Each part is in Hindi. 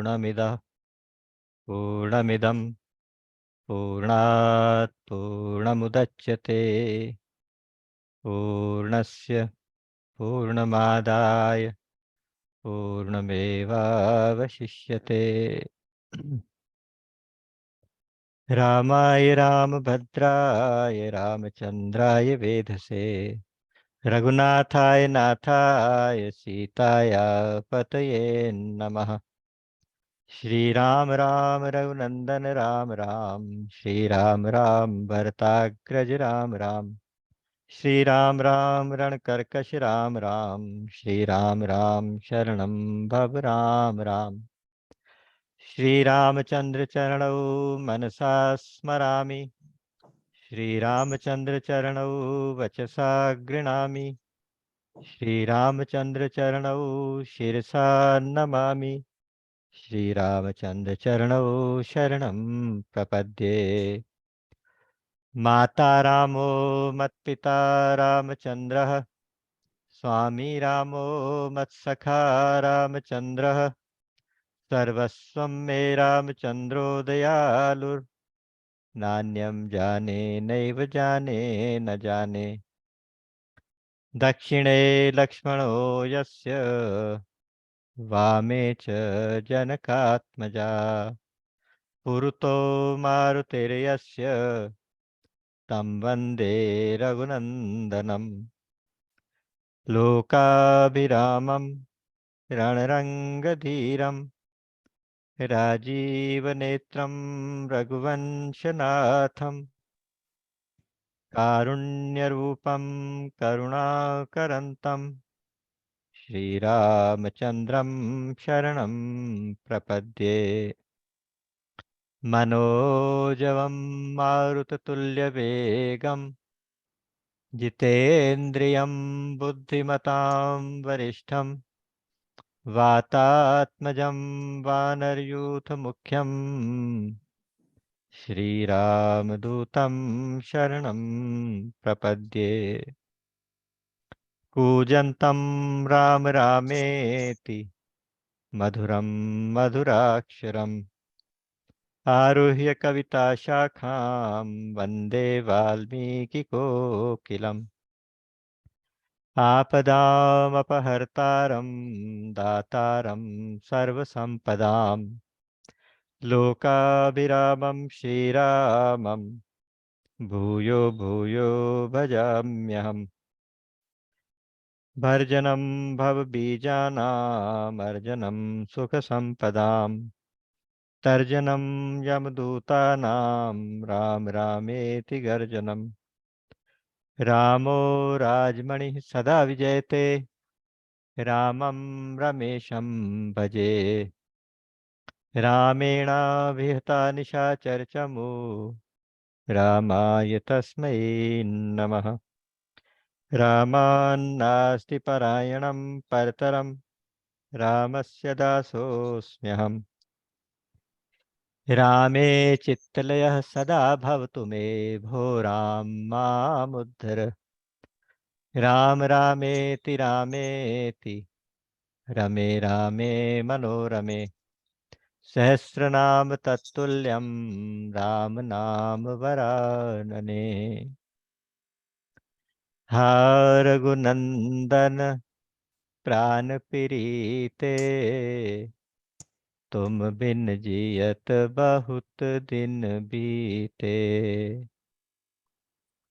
पूर्णमिदः पूर्णमिदं पूर्णात् पूर्णमुदच्यते पूर्णस्य पूर्णमादाय पूर्णमेवावशिष्यते। रामाय रामभद्राय रामचन्द्राय वेधसे रघुनाथाय नाथाय सीताया पतये नमः। श्री राम राम रघुनंदन राम राम श्री राम राम भरताग्रज राम राम श्री राम राम रणकर्कश राम राम श्री राम राम शरणं भव राम राम। श्री रामचंद्र चरणौ मनसा स्मरामि श्री रामचंद्र चरणौ वचसा गृणामि श्री रामचंद्र चरणौ शिरसा नमामि श्री रामचंद्र चरणौ शरणं प्रपद्ये। माता रामो मत्पिता रामचंद्रः स्वामी रामो मत्सखा रामचंद्रः सर्वस्वं मे रामचंद्रो दयालुर्नान्यं जाने नैव जाने न जाने। दक्षिणे लक्ष्मणो यस्य वामे च जनकात्मजा पुरतो मारुतिर्यस्य तं वन्दे रघुनन्दनं। लोकाभिरामं रणरङ्गधीरं राजीवनेत्रं रघुवंशनाथं कारुण्यरूपं करुणाकरन्तं श्रीरामचन्द्रं शरणं प्रपद्ये। मनोजवं मारुततुल्यवेगं जितेन्द्रियं बुद्धिमतां वरिष्ठं वातात्मजं वानरयूथमुख्यं श्रीरामदूतं शरणं प्रपद्ये। कूजन्तं राम रामेति मधुरं मधुराक्षरम् आरुह्य कविताशाखां वन्दे वाल्मीकिकोकिलम्। आपदामपहर्तारं दातारं सर्वसम्पदां लोकाभिरामं श्रीरामं भूयो भूयो भजाम्यहम्। भर्जनं भवबीजानामर्जनं सुखसम्पदाम् तर्जनं यमदूतानां राम रामेति गर्जनम्। रामो राजमणिः सदा विजयते रामं रमेशं भजे। रामेणाभिहता निशाचरचमू रामाय तस्मै नमः। रामान्नास्ति परायणं परतरं रामस्य दासोऽस्म्यहम्। रामे चित्तलयः सदा भवतु मे भो राम मामुद्धर। राम रामेति रामेति रमे रामे मनोरमे सहस्रनाम तत्तुल्यं राम नाम वरानने। हा रघुनंदन प्राण प्रीते तुम बिन जियत बहुत दिन बीते।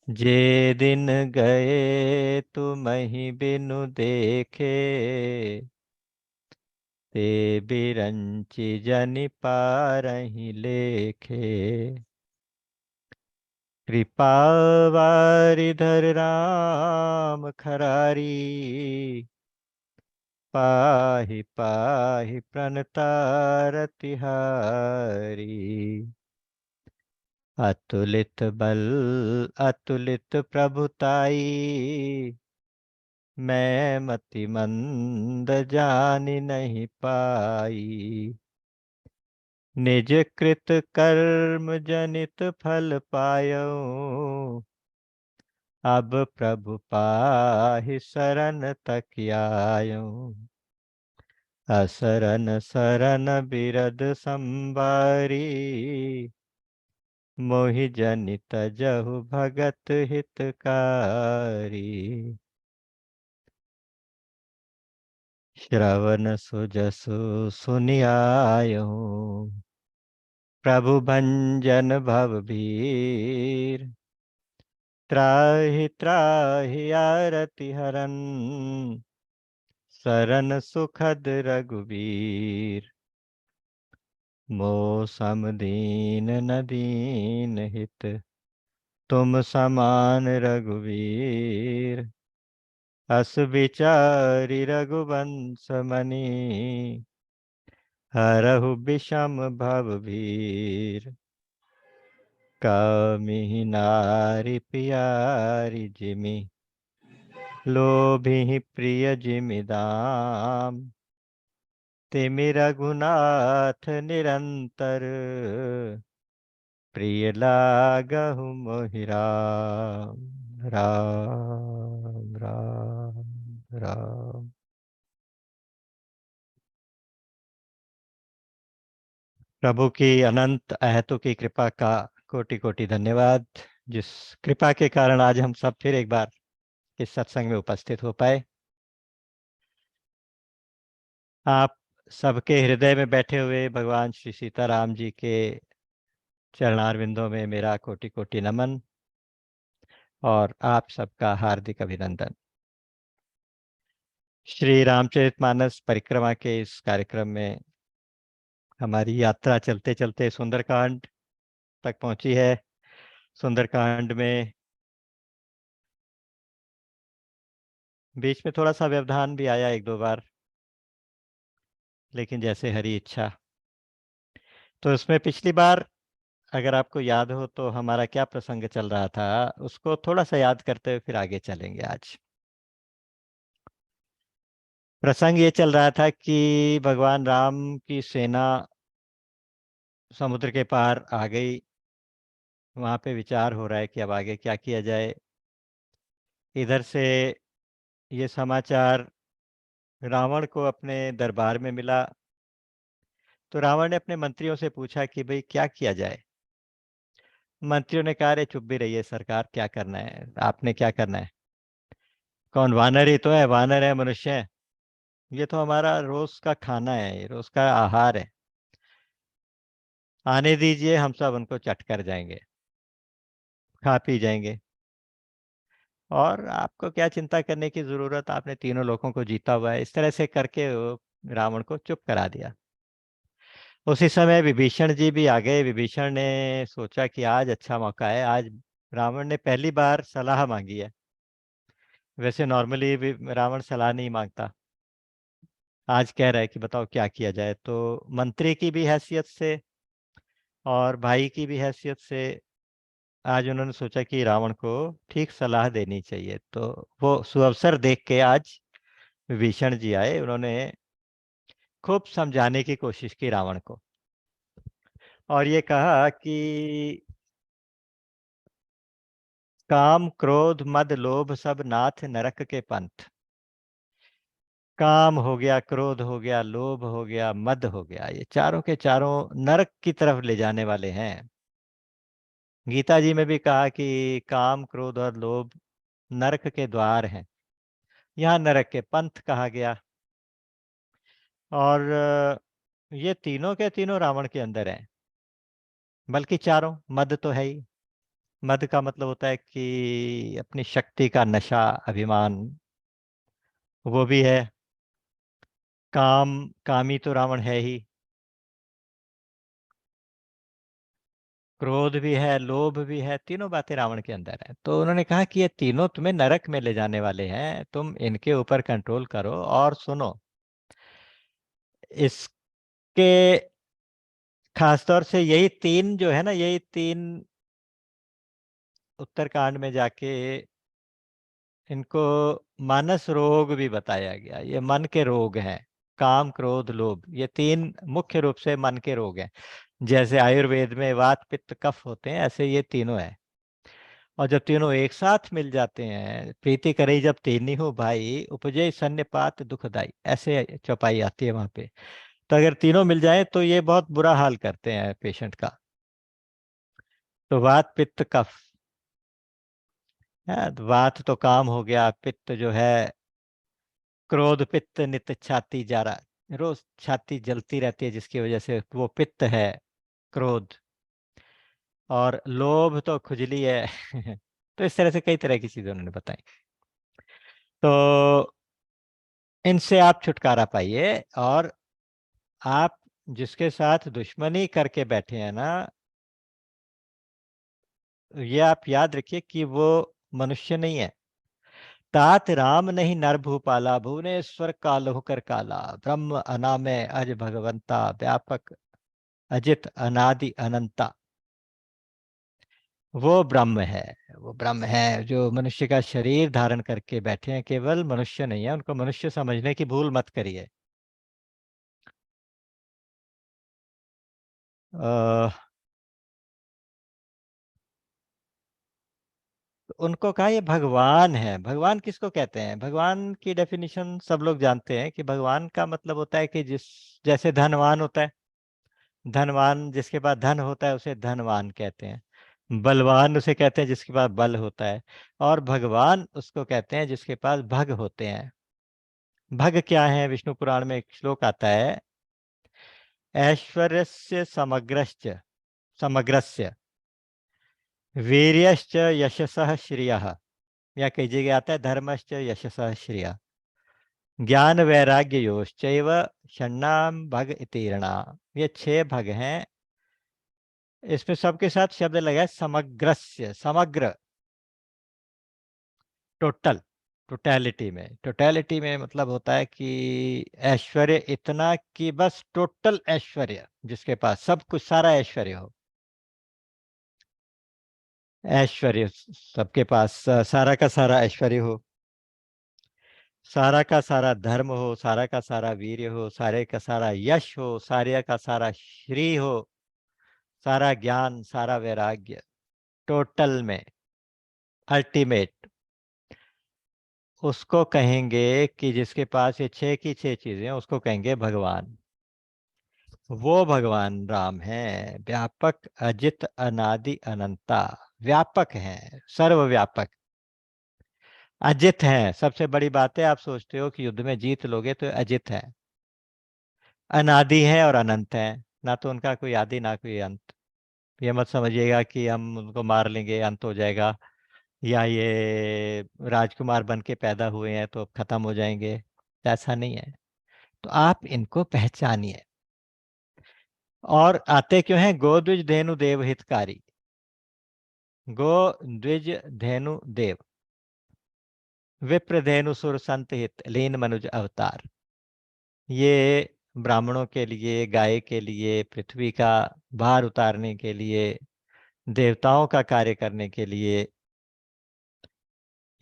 जे दिन गए तुम ही बिनु देखे ते बिरंचि जनि पारहि लेखे। कृपा वारिधर राम खरारी पाहि पाहि प्रणतारतिहारी। अतुलित बल अतुलित प्रभुताई मैं मति मंद जानि नहीं पाई। निज कृत कर्म जनित फल पायो अब प्रभु पाहि शरण तक आयो। असरन सरन बिरद संबारी, मोहि जनित जहु भगत हितकारी। श्रवण सुजसु सुनियायु, प्रभु भंजन भव भीर। त्राहि त्राहि आरति हरन, सरन सुखद रघुबीर। मो सम दीन न दीन हित, तुम समान रघुवीर। अस विचारि रघुवंश मनि, हरहु विषम भव भीर। कामिहि नारि प्यारी जिमि, लोभिहि प्रिय जिमि दाम। तिमि रघुनाथ निरंतर, प्रिय लागहु मोहि राम। राम राम राम। प्रभु की अनंत अहेतु की कृपा का कोटि कोटि धन्यवाद, जिस कृपा के कारण आज हम सब फिर एक बार इस सत्संग में उपस्थित हो पाए। आप सबके हृदय में बैठे हुए भगवान श्री सीताराम जी के चरणारविंदों में मेरा कोटि कोटि नमन और आप सबका हार्दिक अभिनंदन। श्री रामचरितमानस परिक्रमा के इस कार्यक्रम में हमारी यात्रा चलते चलते सुंदरकांड तक पहुंची है। सुंदरकांड में बीच में थोड़ा सा व्यवधान भी आया एक दो बार, लेकिन जैसे हरी इच्छा। तो उसमें पिछली बार अगर आपको याद हो तो हमारा क्या प्रसंग चल रहा था, उसको थोड़ा सा याद करते हुए फिर आगे चलेंगे। आज प्रसंग ये चल रहा था कि भगवान राम की सेना समुद्र के पार आ गई। वहां पे विचार हो रहा है कि अब आगे क्या किया जाए। इधर से ये समाचार रावण को अपने दरबार में मिला। तो रावण ने अपने मंत्रियों से पूछा कि भाई क्या किया जाए। मंत्रियों ने कहा, अरे चुप भी रहिए सरकार, क्या करना है, आपने क्या करना है। कौन, वानर ही तो है, वानर है, मनुष्य है। ये तो हमारा रोज का खाना है, ये रोज का आहार है। आने दीजिए, हम सब उनको चट कर जाएंगे, खा पी जाएंगे। और आपको क्या चिंता करने की जरूरत, आपने तीनों लोगों को जीता हुआ है। इस तरह से करके वो रावण को चुप करा दिया। उसी समय विभीषण जी भी आ गए। विभीषण ने सोचा कि आज अच्छा मौका है, आज रावण ने पहली बार सलाह मांगी है। वैसे नॉर्मली भी रावण सलाह नहीं मांगता। आज कह रहा है कि बताओ क्या किया जाए। तो मंत्री की भी हैसियत से और भाई की भी हैसियत से आज उन्होंने सोचा कि रावण को ठीक सलाह देनी चाहिए। तो वो सुअवसर देख के आज विभीषण जी आए। उन्होंने खूब समझाने की कोशिश की रावण को, और ये कहा कि काम क्रोध मद लोभ सब नाथ नरक के पंथ। काम हो गया, क्रोध हो गया, लोभ हो गया, मद हो गया, ये चारों के चारों नरक की तरफ ले जाने वाले हैं। गीता जी में भी कहा कि काम क्रोध और लोभ नरक के द्वार हैं। यहाँ नरक के पंथ कहा गया। और ये तीनों के तीनों रावण के अंदर हैं, बल्कि चारों। मद तो है ही। मद का मतलब होता है कि अपनी शक्ति का नशा, अभिमान, वो भी है। कामी तो रावण है ही। क्रोध भी है, लोभ भी है, तीनों बातें रावण के अंदर है। तो उन्होंने कहा कि ये तीनों तुम्हें नरक में ले जाने वाले हैं, तुम इनके ऊपर कंट्रोल करो। और सुनो, इसके खासतौर से यही तीन जो है ना, यही तीन उत्तरकांड में जाके इनको मानस रोग भी बताया गया। ये मन के रोग हैं। काम क्रोध लोभ, ये तीन मुख्य रूप से मन के रोग हैं। जैसे आयुर्वेद में वात पित्त कफ होते हैं, ऐसे ये तीनों हैं। और जब तीनों एक साथ मिल जाते हैं, प्रीति करे जब तीनी हो भाई, उपजे सन्निपात दुखदाई, ऐसे चौपाई आती है वहां पे। तो अगर तीनों मिल जाए तो ये बहुत बुरा हाल करते हैं पेशेंट का। तो वात पित्त कफ है, तो वात तो काम हो गया, पित्त जो है क्रोध पित्त नित छाती जा रहा, रोज छाती जलती रहती है जिसकी वजह से वो पित्त है, क्रोध। और लोभ तो खुजली है। तो इस तरह से कई तरह की चीजें उन्होंने बताई। तो इनसे आप छुटकारा पाइए। और आप जिसके साथ दुश्मनी करके बैठे हैं ना, ये आप याद रखिए कि वो मनुष्य नहीं है। तात राम नहीं नर भूपाला, भुवनेश्वर काल होकर काला, ब्रह्म अनामय अज भगवंता, व्यापक अजित अनादि अनंता। वो ब्रह्म है। वो ब्रह्म है जो मनुष्य का शरीर धारण करके बैठे हैं, केवल मनुष्य नहीं है, उनको मनुष्य समझने की भूल मत करिए। अ, उनको कहा ये भगवान है। भगवान किसको कहते हैं? भगवान की डेफिनेशन सब लोग जानते हैं कि भगवान का मतलब होता है कि जिस जैसे धनवान होता है, धनवान जिसके पास धन होता है उसे धनवान कहते हैं। बलवान उसे कहते हैं जिसके पास बल होता है। और भगवान उसको कहते हैं जिसके पास भग होते हैं। भग क्या है? विष्णु पुराण में एक श्लोक आता है, ऐश्वर्यस्य समग्रश्च, समग्रस्य वीर्यश्च यशसः श्रियः, या कई जगह आता है धर्मश्च यशसः श्रियः, ज्ञान वैराग्य योश्चैव षण्णाम भग इतीर्णा। ये 6 भग हैं। इसमें सबके साथ शब्द लगा है समग्रस्य, समग्र, टोटल, टोटैलिटी में मतलब होता है कि ऐश्वर्य इतना कि बस टोटल ऐश्वर्य, जिसके पास सब कुछ सारा ऐश्वर्य हो। ऐश्वर्य सबके पास सारा का सारा ऐश्वर्य हो, सारा का सारा धर्म हो, सारा का सारा वीर्य हो, सारे का सारा यश हो, सारे का सारा श्री हो, सारा ज्ञान, सारा वैराग्य, टोटल में अल्टीमेट। उसको कहेंगे कि जिसके पास ये 6 की 6 चीजें, उसको कहेंगे भगवान। वो भगवान राम है, व्यापक अजित अनादि अनंता। व्यापक है, सर्वव्यापक। अजित है, सबसे बड़ी बात है, आप सोचते हो कि युद्ध में जीत लोगे तो अजित है। अनादि है और अनंत है, ना तो उनका कोई आदि ना कोई अंत। ये मत समझिएगा कि हम उनको मार लेंगे अंत हो जाएगा, या ये राजकुमार बन के पैदा हुए हैं तो अब खत्म हो जाएंगे। ऐसा नहीं है। तो आप इनको पहचानिए। और आते क्यों हैं? गो द्विज धेनु देव हितकारी। गो द्विज धेनु देव, विप्र धेनु सुर संत हित, लीन मनुज अवतार। ये ब्राह्मणों के लिए, गाय के लिए, पृथ्वी का भार उतारने के लिए, देवताओं का कार्य करने के लिए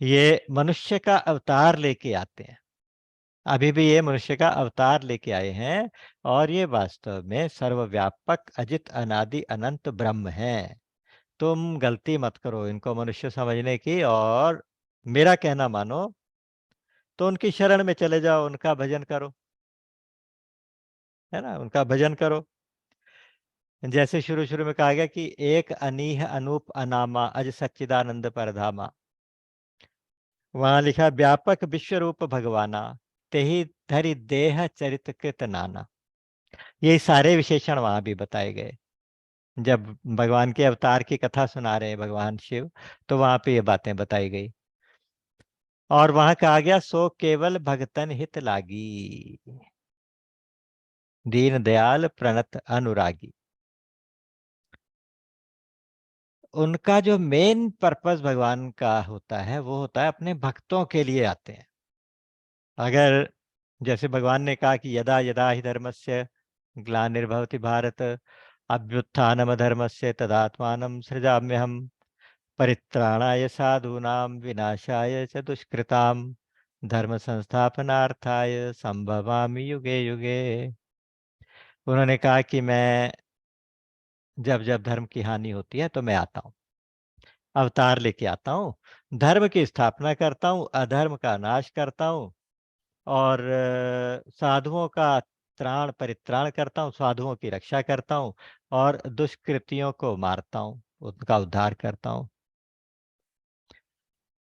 ये मनुष्य का अवतार लेके आते हैं। अभी भी ये मनुष्य का अवतार लेके आए हैं। और ये वास्तव में सर्वव्यापक अजित अनादि अनंत ब्रह्म है। तुम गलती मत करो इनको मनुष्य समझने की, और मेरा कहना मानो तो उनकी शरण में चले जाओ, उनका भजन करो, है ना, उनका भजन करो। जैसे शुरू शुरू में कहा गया कि एक अनीह अनूप अनामा अज सच्चिदानंद परधामा, वहां लिखा व्यापक विश्व रूप भगवाना, तेहि धरि देह चरित कृत नाना। ये सारे विशेषण वहां भी बताए गए। जब भगवान के अवतार की कथा सुना रहे हैं भगवान शिव, तो वहां पे ये बातें बताई गई। और वहां कहा गया सो केवल भगतन हित लागी, दीन दयाल प्रणत अनुरागी। उनका जो मेन पर्पस भगवान का होता है वो होता है अपने भक्तों के लिए आते हैं। अगर जैसे भगवान ने कहा कि यदा यदा ही धर्मस्य ग्लानिर्भवति भारत, अभ्युत्थानम धर्मस्य तदात्मानं सृजाम्यहम्, परित्राणाय साधूनां विनाशाय च दुष्कृतां, धर्म संस्थापनार्थाय संभवामि युगे युगे। उन्होंने कहा कि मैं जब जब धर्म की हानि होती है तो मैं आता हूँ। अवतार लेके आता हूँ, धर्म की स्थापना करता हूँ, अधर्म का नाश करता हूँ, और साधुओं का त्राण परित्राण करता हूँ, साधुओं की रक्षा करता हूँ, और दुष्कृतियों को मारता हूँ, उनका उद्धार करता हूँ,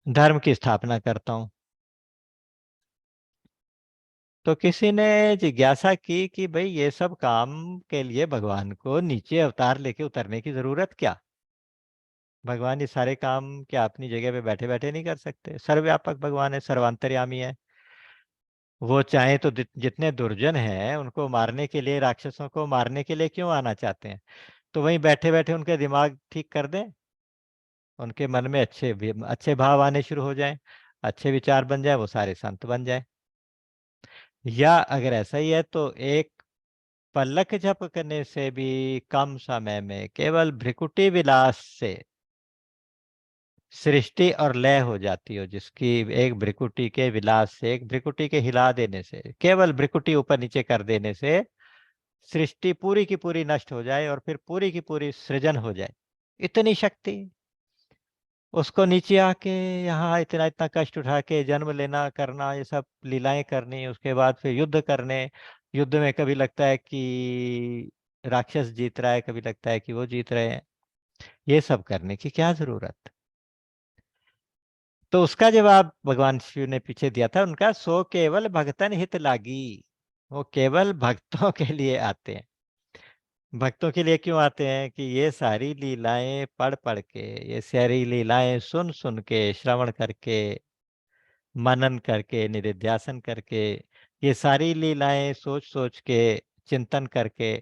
धर्म की स्थापना करता हूँ। तो किसी ने जिज्ञासा की कि भाई ये सब काम के लिए भगवान को नीचे अवतार लेके उतरने की जरूरत क्या? भगवान ये सारे काम क्या अपनी जगह पे बैठे बैठे नहीं कर सकते? सर्वव्यापक भगवान है, सर्वांतर्यामी है। वो चाहे तो जितने दुर्जन हैं उनको मारने के लिए, राक्षसों को मारने के लिए क्यों आना चाहते हैं? तो वहीं बैठे बैठे उनके दिमाग ठीक कर दें, उनके मन में अच्छे भाव आने शुरू हो जाएं, अच्छे विचार बन जाए, वो सारे संत बन जाए। या अगर ऐसा ही है तो एक पलक झपकने से भी कम समय में केवल भ्रिकुटी विलास से सृष्टि और लय हो जाती हो, जिसकी एक भ्रिकुटी के विलास से, एक भ्रिकुटी के हिला देने से, केवल भ्रिकुटी ऊपर नीचे कर देने से सृष्टि पूरी की पूरी नष्ट हो जाए और फिर पूरी की पूरी सृजन हो जाए। इतनी शक्ति, उसको नीचे आके यहाँ इतना इतना कष्ट उठा के जन्म लेना, करना, ये सब लीलाएं करनी, उसके बाद फिर युद्ध करने, युद्ध में कभी लगता है कि राक्षस जीत रहा है, कभी लगता है कि वो जीत रहे हैं, ये सब करने की क्या जरूरत? तो उसका जवाब भगवान शिव ने पीछे दिया था उनका, सो केवल भक्तन हित लागी। वो केवल भक्तों के लिए आते हैं। भक्तों के लिए क्यों आते हैं? कि ये सारी लीलाएं पढ़ पढ़ के, ये सारी लीलाएं सुन सुन के, श्रवण करके, मनन करके, निधिध्यासन करके, ये सारी लीलाएं सोच सोच के, चिंतन करके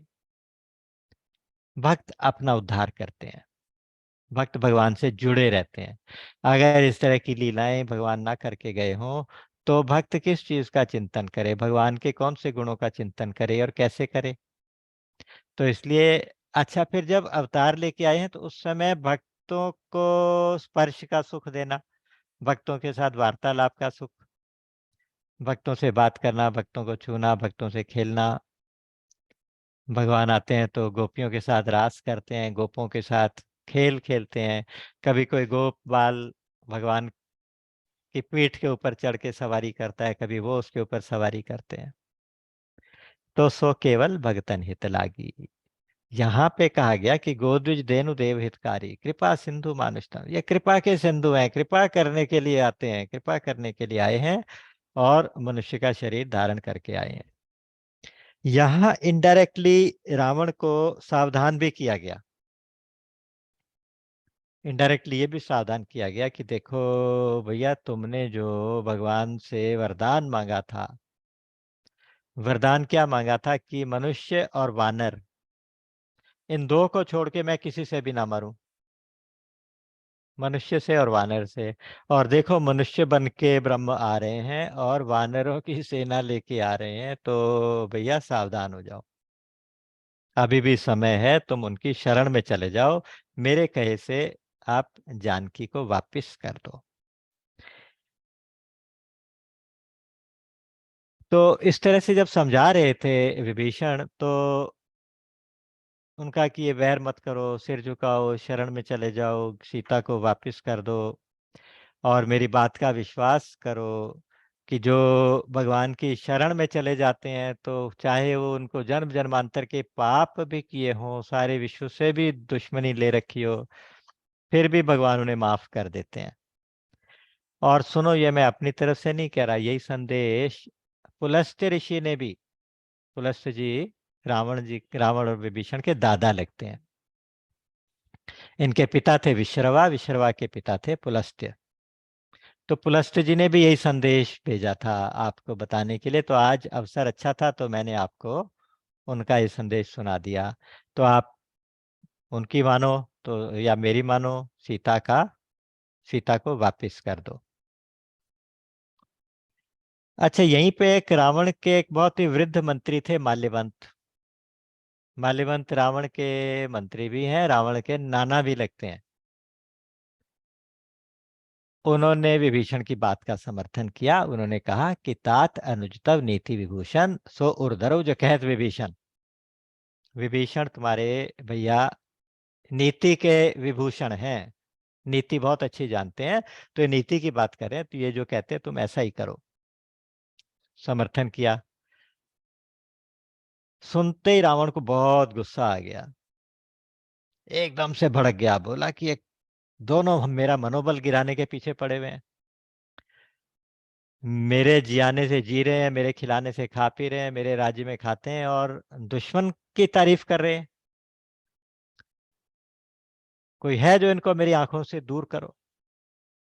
भक्त अपना उद्धार करते हैं, भक्त भगवान से जुड़े रहते हैं। अगर इस तरह की लीलाएं भगवान ना करके गए हों तो भक्त किस चीज का चिंतन करे, भगवान के कौन से गुणों का चिंतन करे और कैसे करे? तो इसलिए अच्छा, फिर जब अवतार लेके आए हैं तो उस समय भक्तों को स्पर्श का सुख देना, भक्तों के साथ वार्तालाप का सुख, भक्तों से बात करना, भक्तों को छूना, भक्तों से खेलना। भगवान आते हैं तो गोपियों के साथ रास करते हैं, गोपों के साथ खेल खेलते हैं। कभी कोई गोप बाल भगवान की पीठ के ऊपर चढ़ के सवारी करता है, कभी वो उसके ऊपर सवारी करते हैं। तो सो केवल भगतन हित लागी। यहाँ पे कहा गया कि गोद्विज देनु देव हितकारी, कृपा सिंधु मानुषतम, ये कृपा के सिंधु हैं, कृपा करने के लिए आते हैं, कृपा करने के लिए आए हैं और मनुष्य का शरीर धारण करके आए हैं। यहाँ इनडायरेक्टली रावण को सावधान भी किया गया, इनडायरेक्टली ये भी सावधान किया गया कि देखो भैया, तुमने जो भगवान से वरदान मांगा था, वरदान क्या मांगा था? कि मनुष्य और वानर, इन दो को छोड़ के मैं किसी से भी ना मरूं, मनुष्य से और वानर से। और देखो मनुष्य बन के ब्रह्म आ रहे हैं और वानरों की सेना लेके आ रहे हैं, तो भैया सावधान हो जाओ, अभी भी समय है, तुम उनकी शरण में चले जाओ, मेरे कहे से आप जानकी को वापिस कर दो। तो इस तरह से जब समझा रहे थे विभीषण, तो उनका कि ये वैर मत करो, सिर झुकाओ, शरण में चले जाओ, सीता को वापिस कर दो, और मेरी बात का विश्वास करो कि जो भगवान की शरण में चले जाते हैं तो चाहे वो उनको जन्म जन्मांतर के पाप भी किए हों, सारे विश्व से भी दुश्मनी ले रखी हो, फिर भी भगवान उन्हें माफ कर देते हैं। और सुनो, ये मैं अपनी तरफ से नहीं कह रहा, यही संदेश पुलस्त्य ऋषि ने भी, पुलस्त्य जी रावण और विभीषण के दादा लगते हैं। इनके पिता थे विश्रवा, विश्रवा के पिता थे पुलस्त्य। तो पुलस्त्य जी ने भी यही संदेश भेजा था आपको बताने के लिए, तो आज अवसर अच्छा था तो मैंने आपको उनका ये संदेश सुना दिया। तो आप उनकी मानो तो या मेरी मानो, सीता को वापिस कर दो। अच्छा, यहीं पे एक रावण के एक बहुत ही वृद्ध मंत्री थे, माल्यवंत। माल्यवंत रावण के मंत्री भी हैं, रावण के नाना भी लगते हैं। उन्होंने विभीषण की बात का समर्थन किया। उन्होंने कहा कि तात अनुजतव नीति विभूषण, सो उर्धरव जो कहत विभीषण, विभीषण तुम्हारे भैया नीति के विभूषण हैं, नीति बहुत अच्छी जानते हैं। तो ये नीति की बात करें तो ये जो कहते हैं तुम ऐसा ही करो, समर्थन किया। सुनते ही रावण को बहुत गुस्सा आ गया, एकदम से भड़क गया, बोला कि ये दोनों हम मेरा मनोबल गिराने के पीछे पड़े हुए हैं, मेरे जियाने से जी रहे हैं, मेरे खिलाने से खा पी रहे हैं, मेरे राज्य में खाते हैं और दुश्मन की तारीफ कर रहे हैं। कोई है जो इनको मेरी आंखों से दूर करो,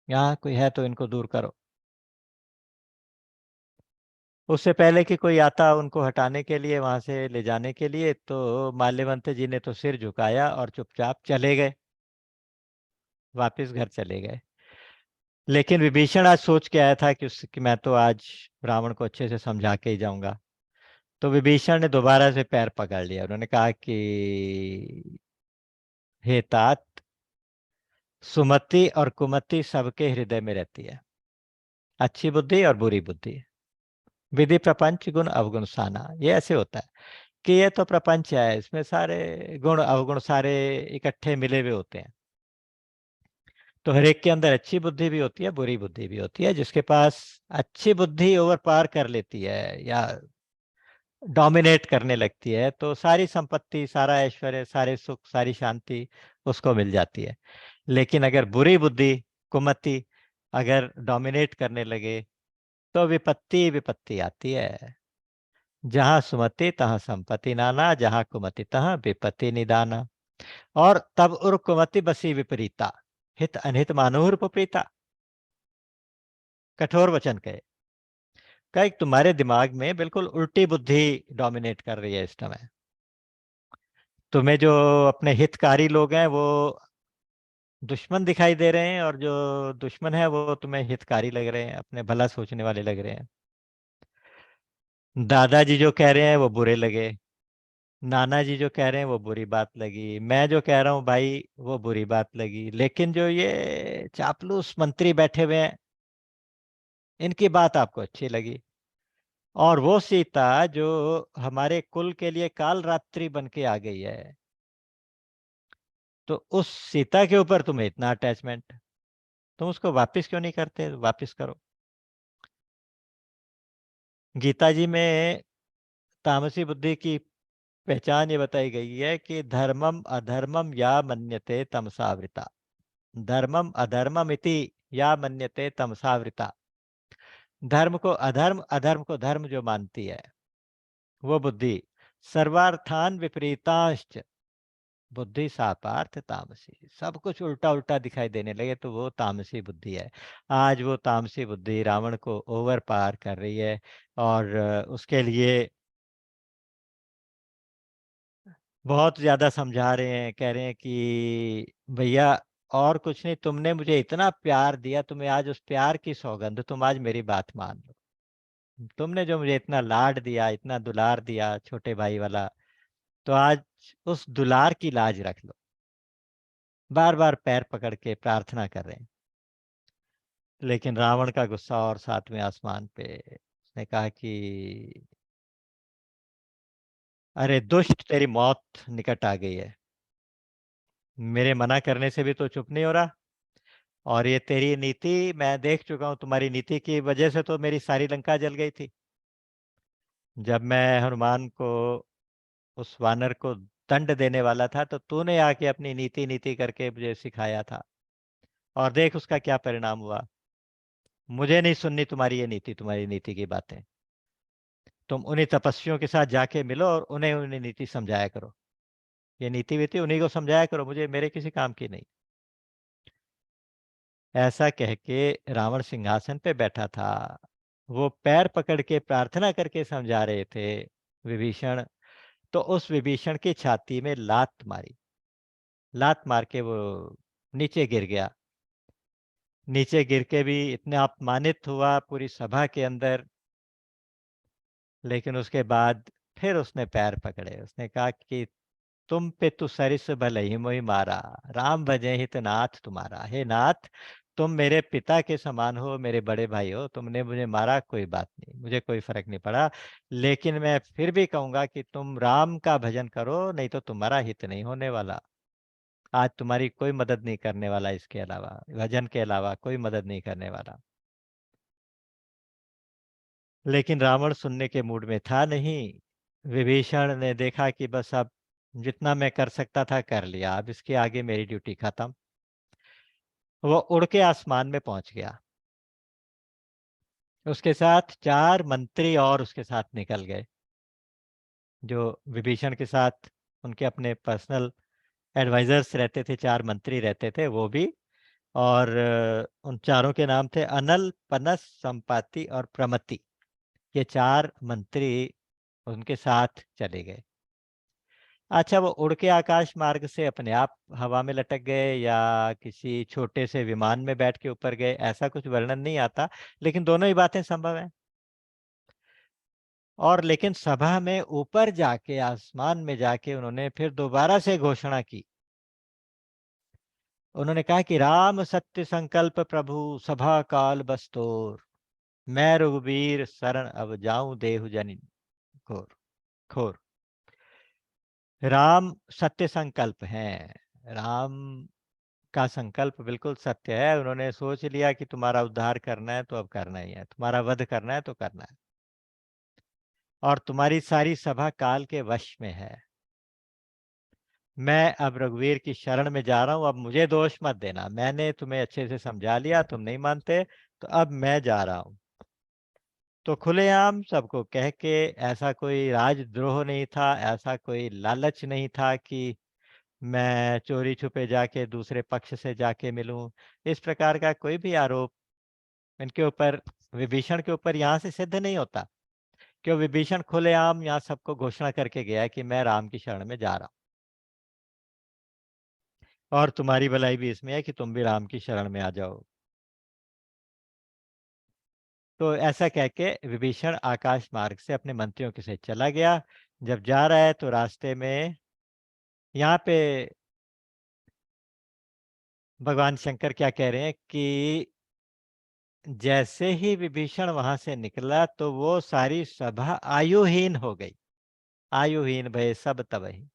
यहाँ कोई है तो इनको दूर करो। उससे पहले कि कोई आता उनको हटाने के लिए, वहां से ले जाने के लिए, तो माल्यवंत जी ने तो सिर झुकाया और चुपचाप चले गए, वापस घर चले गए। लेकिन विभीषण आज सोच के आया था कि मैं तो आज रावण को अच्छे से समझा के ही जाऊंगा। तो विभीषण ने दोबारा से पैर पकड़ लिया, उन्होंने कहा कि हे तात, सुमति और कुमति सबके हृदय में रहती है, अच्छी बुद्धि और बुरी बुद्धि, विधि प्रपंच गुण अवगुण साना, ये ऐसे होता है कि ये तो प्रपंच है, इसमें सारे गुण अवगुण सारे इकट्ठे मिले हुए होते हैं। तो हर एक के अंदर अच्छी बुद्धि भी होती है, बुरी बुद्धि भी होती है। जिसके पास अच्छी बुद्धि ओवर पार कर लेती है या डोमिनेट करने लगती है, तो सारी संपत्ति, सारा ऐश्वर्य, सारे सुख, सारी शांति उसको मिल जाती है। लेकिन अगर बुरी बुद्धि, कुमति अगर डोमिनेट करने लगे तो विपत्ति विपत्ति आती है। जहां सुमति तहां संपत्ति नाना, जहां कुमति तहां विपत्ति निदाना। और तब उर कुमति बसी विपरीता, हित अनहित मानुर प्रीता। कठोर वचन कहे, कहे तुम्हारे दिमाग में बिल्कुल उल्टी बुद्धि डोमिनेट कर रही है इस समय। तुम्हें जो अपने हितकारी लोग हैं वो दुश्मन दिखाई दे रहे हैं, और जो दुश्मन है वो तुम्हें हितकारी लग रहे हैं, अपने भला सोचने वाले लग रहे हैं। दादाजी जो कह रहे हैं वो बुरे लगे, नाना जी जो कह रहे हैं वो बुरी बात लगी, मैं जो कह रहा हूँ भाई वो बुरी बात लगी, लेकिन जो ये चापलूस मंत्री बैठे हुए हैं इनकी बात आपको अच्छी लगी। और वो सीता जो हमारे कुल के लिए काल रात्रि बन के आ गई है, तो उस सीता के ऊपर तुम्हें इतना अटैचमेंट, तुम उसको वापस क्यों नहीं करते? वापस करो। गीता जी में तामसी बुद्धि की पहचान ये बताई गई है कि धर्मम अधर्मम या मन्यते तमसावृता, धर्मम अधर्मम इति या मन्यते तमसावृता। धर्म को अधर्म, अधर्म को धर्म जो मानती है वो बुद्धि। सर्वार्थान विपरीतांश्च बुद्धि सा पार्थ तामसी, सब कुछ उल्टा उल्टा दिखाई देने लगे तो वो तामसी बुद्धि है। आज वो तामसी बुद्धि रावण को ओवर पार कर रही है। और उसके लिए बहुत ज्यादा समझा रहे हैं, कह रहे हैं कि भैया और कुछ नहीं, तुमने मुझे इतना प्यार दिया, तुम्हें आज उस प्यार की सौगंध, तुम आज मेरी बात मान लो। तुमने जो मुझे इतना लाड दिया, इतना दुलार दिया छोटे भाई वाला, तो आज उस दुलार की लाज रख लो। बार बार पैर पकड़ के प्रार्थना कर रहे हैं। लेकिन रावण का गुस्सा और सातवें आसमान पे, उसने कहा कि अरे दुष्ट, तेरी मौत निकट आ गई है, मेरे मना करने से भी तो चुप नहीं हो रहा। और ये तेरी नीति मैं देख चुका हूं, तुम्हारी नीति की वजह से तो मेरी सारी लंका जल गई थी। जब मैं हनुमान को, उस वानर को दंड देने वाला था, तो तूने आके अपनी नीति नीति करके मुझे सिखाया था, और देख उसका क्या परिणाम हुआ। मुझे नहीं सुननी तुम्हारी ये नीति, तुम्हारी नीति की बातें। तुम उन्हीं तपस्वियों के साथ जाके मिलो और उन्हें उन्हें नीति समझाया करो, ये नीति वीति उन्हीं को समझाया करो, मुझे मेरे किसी काम की नहीं। ऐसा कह के रावण सिंहासन पे बैठा था, वो पैर पकड़ के प्रार्थना करके समझा रहे थे विभीषण, तो उस विभीषण की छाती में लात मारी, लात मार के वो नीचे गिर गया। नीचे गिर के भी इतना अपमानित हुआ पूरी सभा के अंदर। लेकिन उसके बाद फिर उसने पैर पकड़े, उसने कहा कि तुम पे तू सरिस भले ही मोहि मारा, राम भजे हित नाथ तुम्हारा। हे नाथ, तुम मेरे पिता के समान हो, मेरे बड़े भाई हो, तुमने मुझे मारा कोई बात नहीं, मुझे कोई फर्क नहीं पड़ा। लेकिन मैं फिर भी कहूंगा कि तुम राम का भजन करो, नहीं तो तुम्हारा हित नहीं होने वाला। आज तुम्हारी कोई मदद नहीं करने वाला, इसके अलावा भजन के अलावा कोई मदद नहीं करने वाला। लेकिन रावण सुनने के मूड में था नहीं। विभीषण ने देखा कि बस अब जितना मैं कर सकता था कर लिया, अब इसके आगे मेरी ड्यूटी खत्म। वो उड़ के आसमान में पहुंच गया। उसके साथ 4 मंत्री और उसके साथ निकल गए, जो विभीषण के साथ उनके अपने पर्सनल एडवाइजर्स रहते थे, 4 मंत्री रहते थे वो भी। और उन चारों के नाम थे अनल, पनस, संपाति और प्रमति। ये 4 मंत्री उनके साथ चले गए। अच्छा, वो उड़ के आकाश मार्ग से अपने आप हवा में लटक गए या किसी छोटे से विमान में बैठ के ऊपर गए, ऐसा कुछ वर्णन नहीं आता, लेकिन दोनों ही बातें संभव हैं। और लेकिन सभा में ऊपर जाके, आसमान में जाके उन्होंने फिर दोबारा से घोषणा की। उन्होंने कहा कि राम सत्य संकल्प प्रभु, सभा काल बस्तोर, मैं रघुवीर शरण अब जाऊं देहु जनि घोर घोर। राम सत्य संकल्प हैं। राम का संकल्प बिल्कुल सत्य है। उन्होंने सोच लिया कि तुम्हारा उद्धार करना है तो अब करना ही है, तुम्हारा वध करना है तो करना है। और तुम्हारी सारी सभा काल के वश में है। मैं अब रघुवीर की शरण में जा रहा हूं, अब मुझे दोष मत देना। मैंने तुम्हें अच्छे से समझा लिया, तुम नहीं मानते, तो अब मैं जा रहा हूं। तो खुलेआम सबको कह के, ऐसा कोई राजद्रोह नहीं था, ऐसा कोई लालच नहीं था कि मैं चोरी छुपे जाके दूसरे पक्ष से जाके मिलूं। इस प्रकार का कोई भी आरोप इनके ऊपर, विभीषण के ऊपर यहाँ से सिद्ध नहीं होता। क्यों? विभीषण खुलेआम यहाँ सबको घोषणा करके गया है कि मैं राम की शरण में जा रहा हूं, और तुम्हारी भलाई भी इसमें है कि तुम भी राम की शरण में आ जाओ। तो ऐसा कह के विभीषण आकाश मार्ग से अपने मंत्रियों के साथ चला गया। जब जा रहा है तो रास्ते में यहाँ पे भगवान शंकर क्या कह रहे हैं कि जैसे ही विभीषण वहां से निकला तो वो सारी सभा आयुहीन हो गई। आयुहीन भय सब तबहि,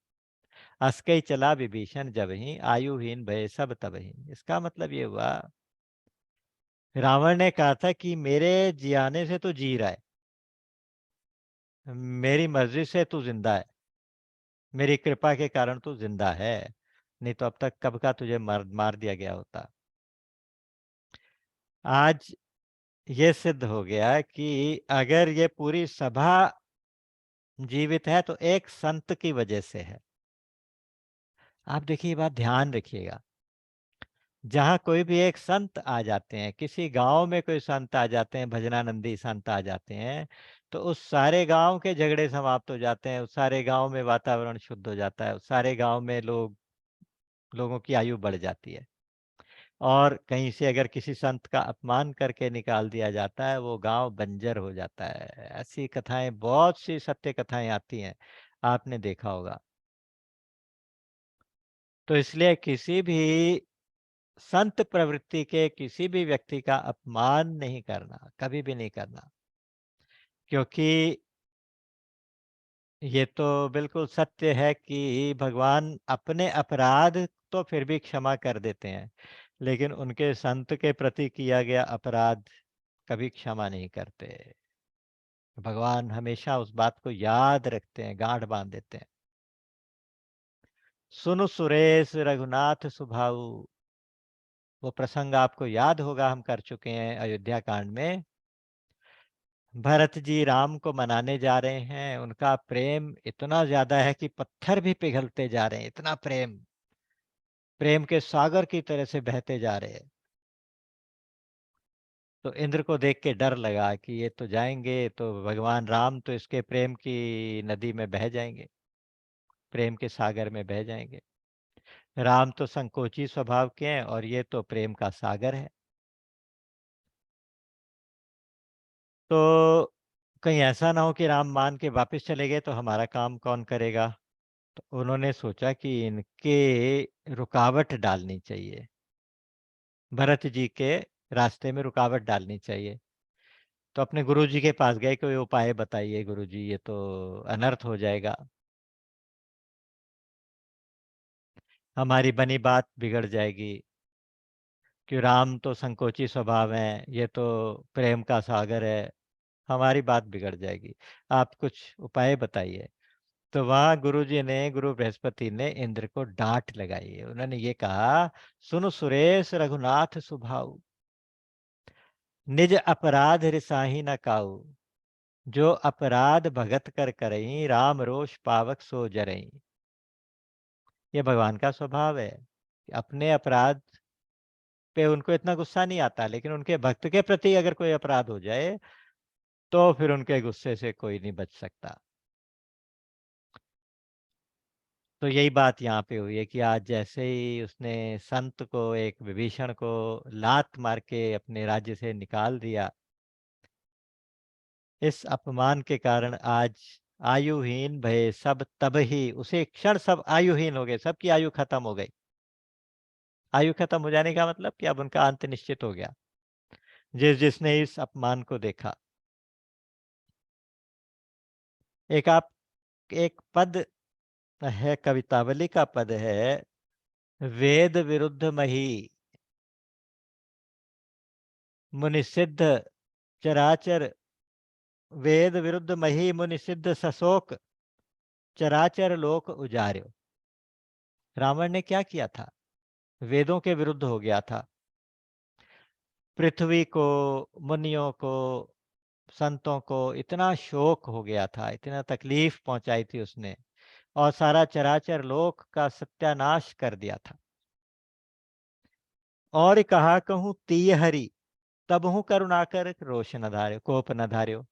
हंस के ही चला विभीषण जबहि, आयुहीन भय सब तबहि। इसका मतलब ये हुआ, रावण ने कहा था कि मेरे जियाने से तू जी रहा है, मेरी मर्जी से तू जिंदा है, मेरी कृपा के कारण तू जिंदा है, नहीं तो अब तक कब का तुझे मार दिया गया होता। आज ये सिद्ध हो गया कि अगर ये पूरी सभा जीवित है तो एक संत की वजह से है। आप देखिए, ये बात ध्यान रखिएगा। जहाँ कोई भी एक संत आ जाते हैं, किसी गांव में कोई संत आ जाते हैं, भजनानंदी संत आ जाते हैं, तो उस सारे गांव के झगड़े समाप्त हो जाते हैं, उस सारे गांव में वातावरण शुद्ध हो जाता है, उस सारे गांव में लोगों की आयु बढ़ जाती है। और कहीं से अगर किसी संत का अपमान करके निकाल दिया जाता है, वो गांव बंजर हो जाता है। ऐसी कथाएं, बहुत सी सत्य कथाएं आती हैं, आपने देखा होगा। तो इसलिए किसी भी संत प्रवृत्ति के किसी भी व्यक्ति का अपमान नहीं करना, कभी भी नहीं करना। क्योंकि ये तो बिल्कुल सत्य है कि भगवान अपने अपराध तो फिर भी क्षमा कर देते हैं, लेकिन उनके संत के प्रति किया गया अपराध कभी क्षमा नहीं करते। भगवान हमेशा उस बात को याद रखते हैं, गांठ बांध देते हैं। सुनु सुरेश रघुनाथ सुभाऊ, वो प्रसंग आपको याद होगा, हम कर चुके हैं अयोध्या कांड में। भरत जी राम को मनाने जा रहे हैं, उनका प्रेम इतना ज्यादा है कि पत्थर भी पिघलते जा रहे हैं, इतना प्रेम, प्रेम के सागर की तरह से बहते जा रहे हैं। तो इंद्र को देख के डर लगा कि ये तो जाएंगे तो भगवान राम तो इसके प्रेम की नदी में बह जाएंगे, प्रेम के सागर में बह जाएंगे। राम तो संकोची स्वभाव के हैं और ये तो प्रेम का सागर है। तो कहीं ऐसा ना हो कि राम मान के वापस चले गए तो हमारा काम कौन करेगा। तो उन्होंने सोचा कि इनके रुकावट डालनी चाहिए, भरत जी के रास्ते में रुकावट डालनी चाहिए। तो अपने गुरु जी के पास गए, कोई उपाय बताइए गुरु जी, ये तो अनर्थ हो जाएगा। हमारी बनी बात बिगड़ जाएगी कि राम तो संकोची स्वभाव हैं, ये तो प्रेम का सागर है, हमारी बात बिगड़ जाएगी। आप कुछ उपाय बताइए। तो वहाँ गुरुजी ने, गुरु बृहस्पति ने इंद्र को डांट लगाई। उन्होंने ये कहा, सुनो सुरेश रघुनाथ सुभाऊ, निज अपराध रिसाही न काऊ, जो अपराध भगत कर करई, राम रोष पावक सो जरई। ये भगवान का स्वभाव है कि अपने अपराध पे उनको इतना गुस्सा नहीं आता, लेकिन उनके भक्त के प्रति अगर कोई अपराध हो जाए तो फिर उनके गुस्से से कोई नहीं बच सकता। तो यही बात यहाँ पे हुई है कि आज जैसे ही उसने संत को, एक विभीषण को लात मार के अपने राज्य से निकाल दिया, इस अपमान के कारण आज आयुहीन भये सब तब ही, उसे क्षण सब आयुहीन हो गए, सबकी आयु खत्म हो गई। आयु खत्म हो जाने का मतलब कि अब उनका अंत निश्चित हो गया, जिसने इस अपमान को देखा। एक आप एक पद है, कवितावली का पद है, वेद विरुद्ध मही मुनि सिद्ध चराचर, वेद विरुद्ध मही मुनि सिद्ध सशोक, चराचर लोक उजार्यो। रावण ने क्या किया था? वेदों के विरुद्ध हो गया था। पृथ्वी को, मुनियों को, संतों को इतना शोक हो गया था, इतना तकलीफ पहुंचाई थी उसने, और सारा चराचर लोक का सत्यानाश कर दिया था। और कहा कहूं तीय हरि, तब हूं करुणाकर रोष न धार्यो, कोप न धार्यो।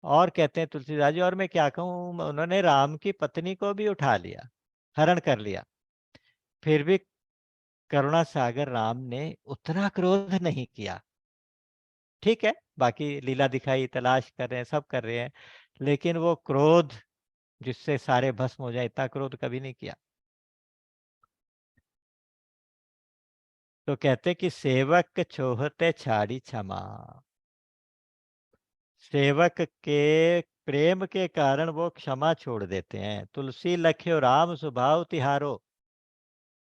और कहते हैं तुलसीदास जी, और मैं क्या कहूं, उन्होंने राम की पत्नी को भी उठा लिया, हरण कर लिया, फिर भी करुणा सागर राम ने उतना क्रोध नहीं किया। ठीक है, बाकी लीला दिखाई, तलाश कर रहे हैं, सब कर रहे हैं, लेकिन वो क्रोध जिससे सारे भस्म हो जाए, इतना क्रोध कभी नहीं किया। तो कहते कि सेवक छोहते छाड़ी क्षमा, सेवक के प्रेम के कारण वो क्षमा छोड़ देते हैं। तुलसी लख्यो राम स्वभाव तिहारो,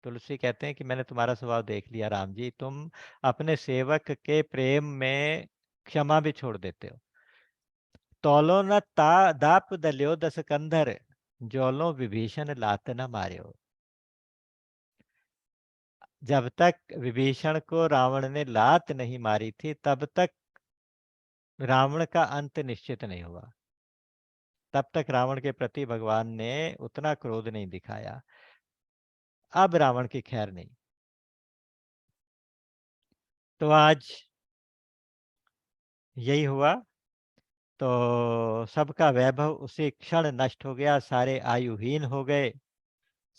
तुलसी कहते हैं कि मैंने तुम्हारा स्वभाव देख लिया राम जी, तुम अपने सेवक के प्रेम में क्षमा भी छोड़ देते हो। तौलो न ता दाप दल्यो दस कंधर, जोलो विभीषण लात न मार्यो। जब तक विभीषण को रावण ने लात नहीं मारी थी, तब तक रावण का अंत निश्चित नहीं हुआ। तब तक रावण के प्रति भगवान ने उतना क्रोध नहीं दिखाया। अब रावण की खैर नहीं। तो आज यही हुआ। तो सबका वैभव उसी क्षण नष्ट हो गया, सारे आयुहीन हो गए।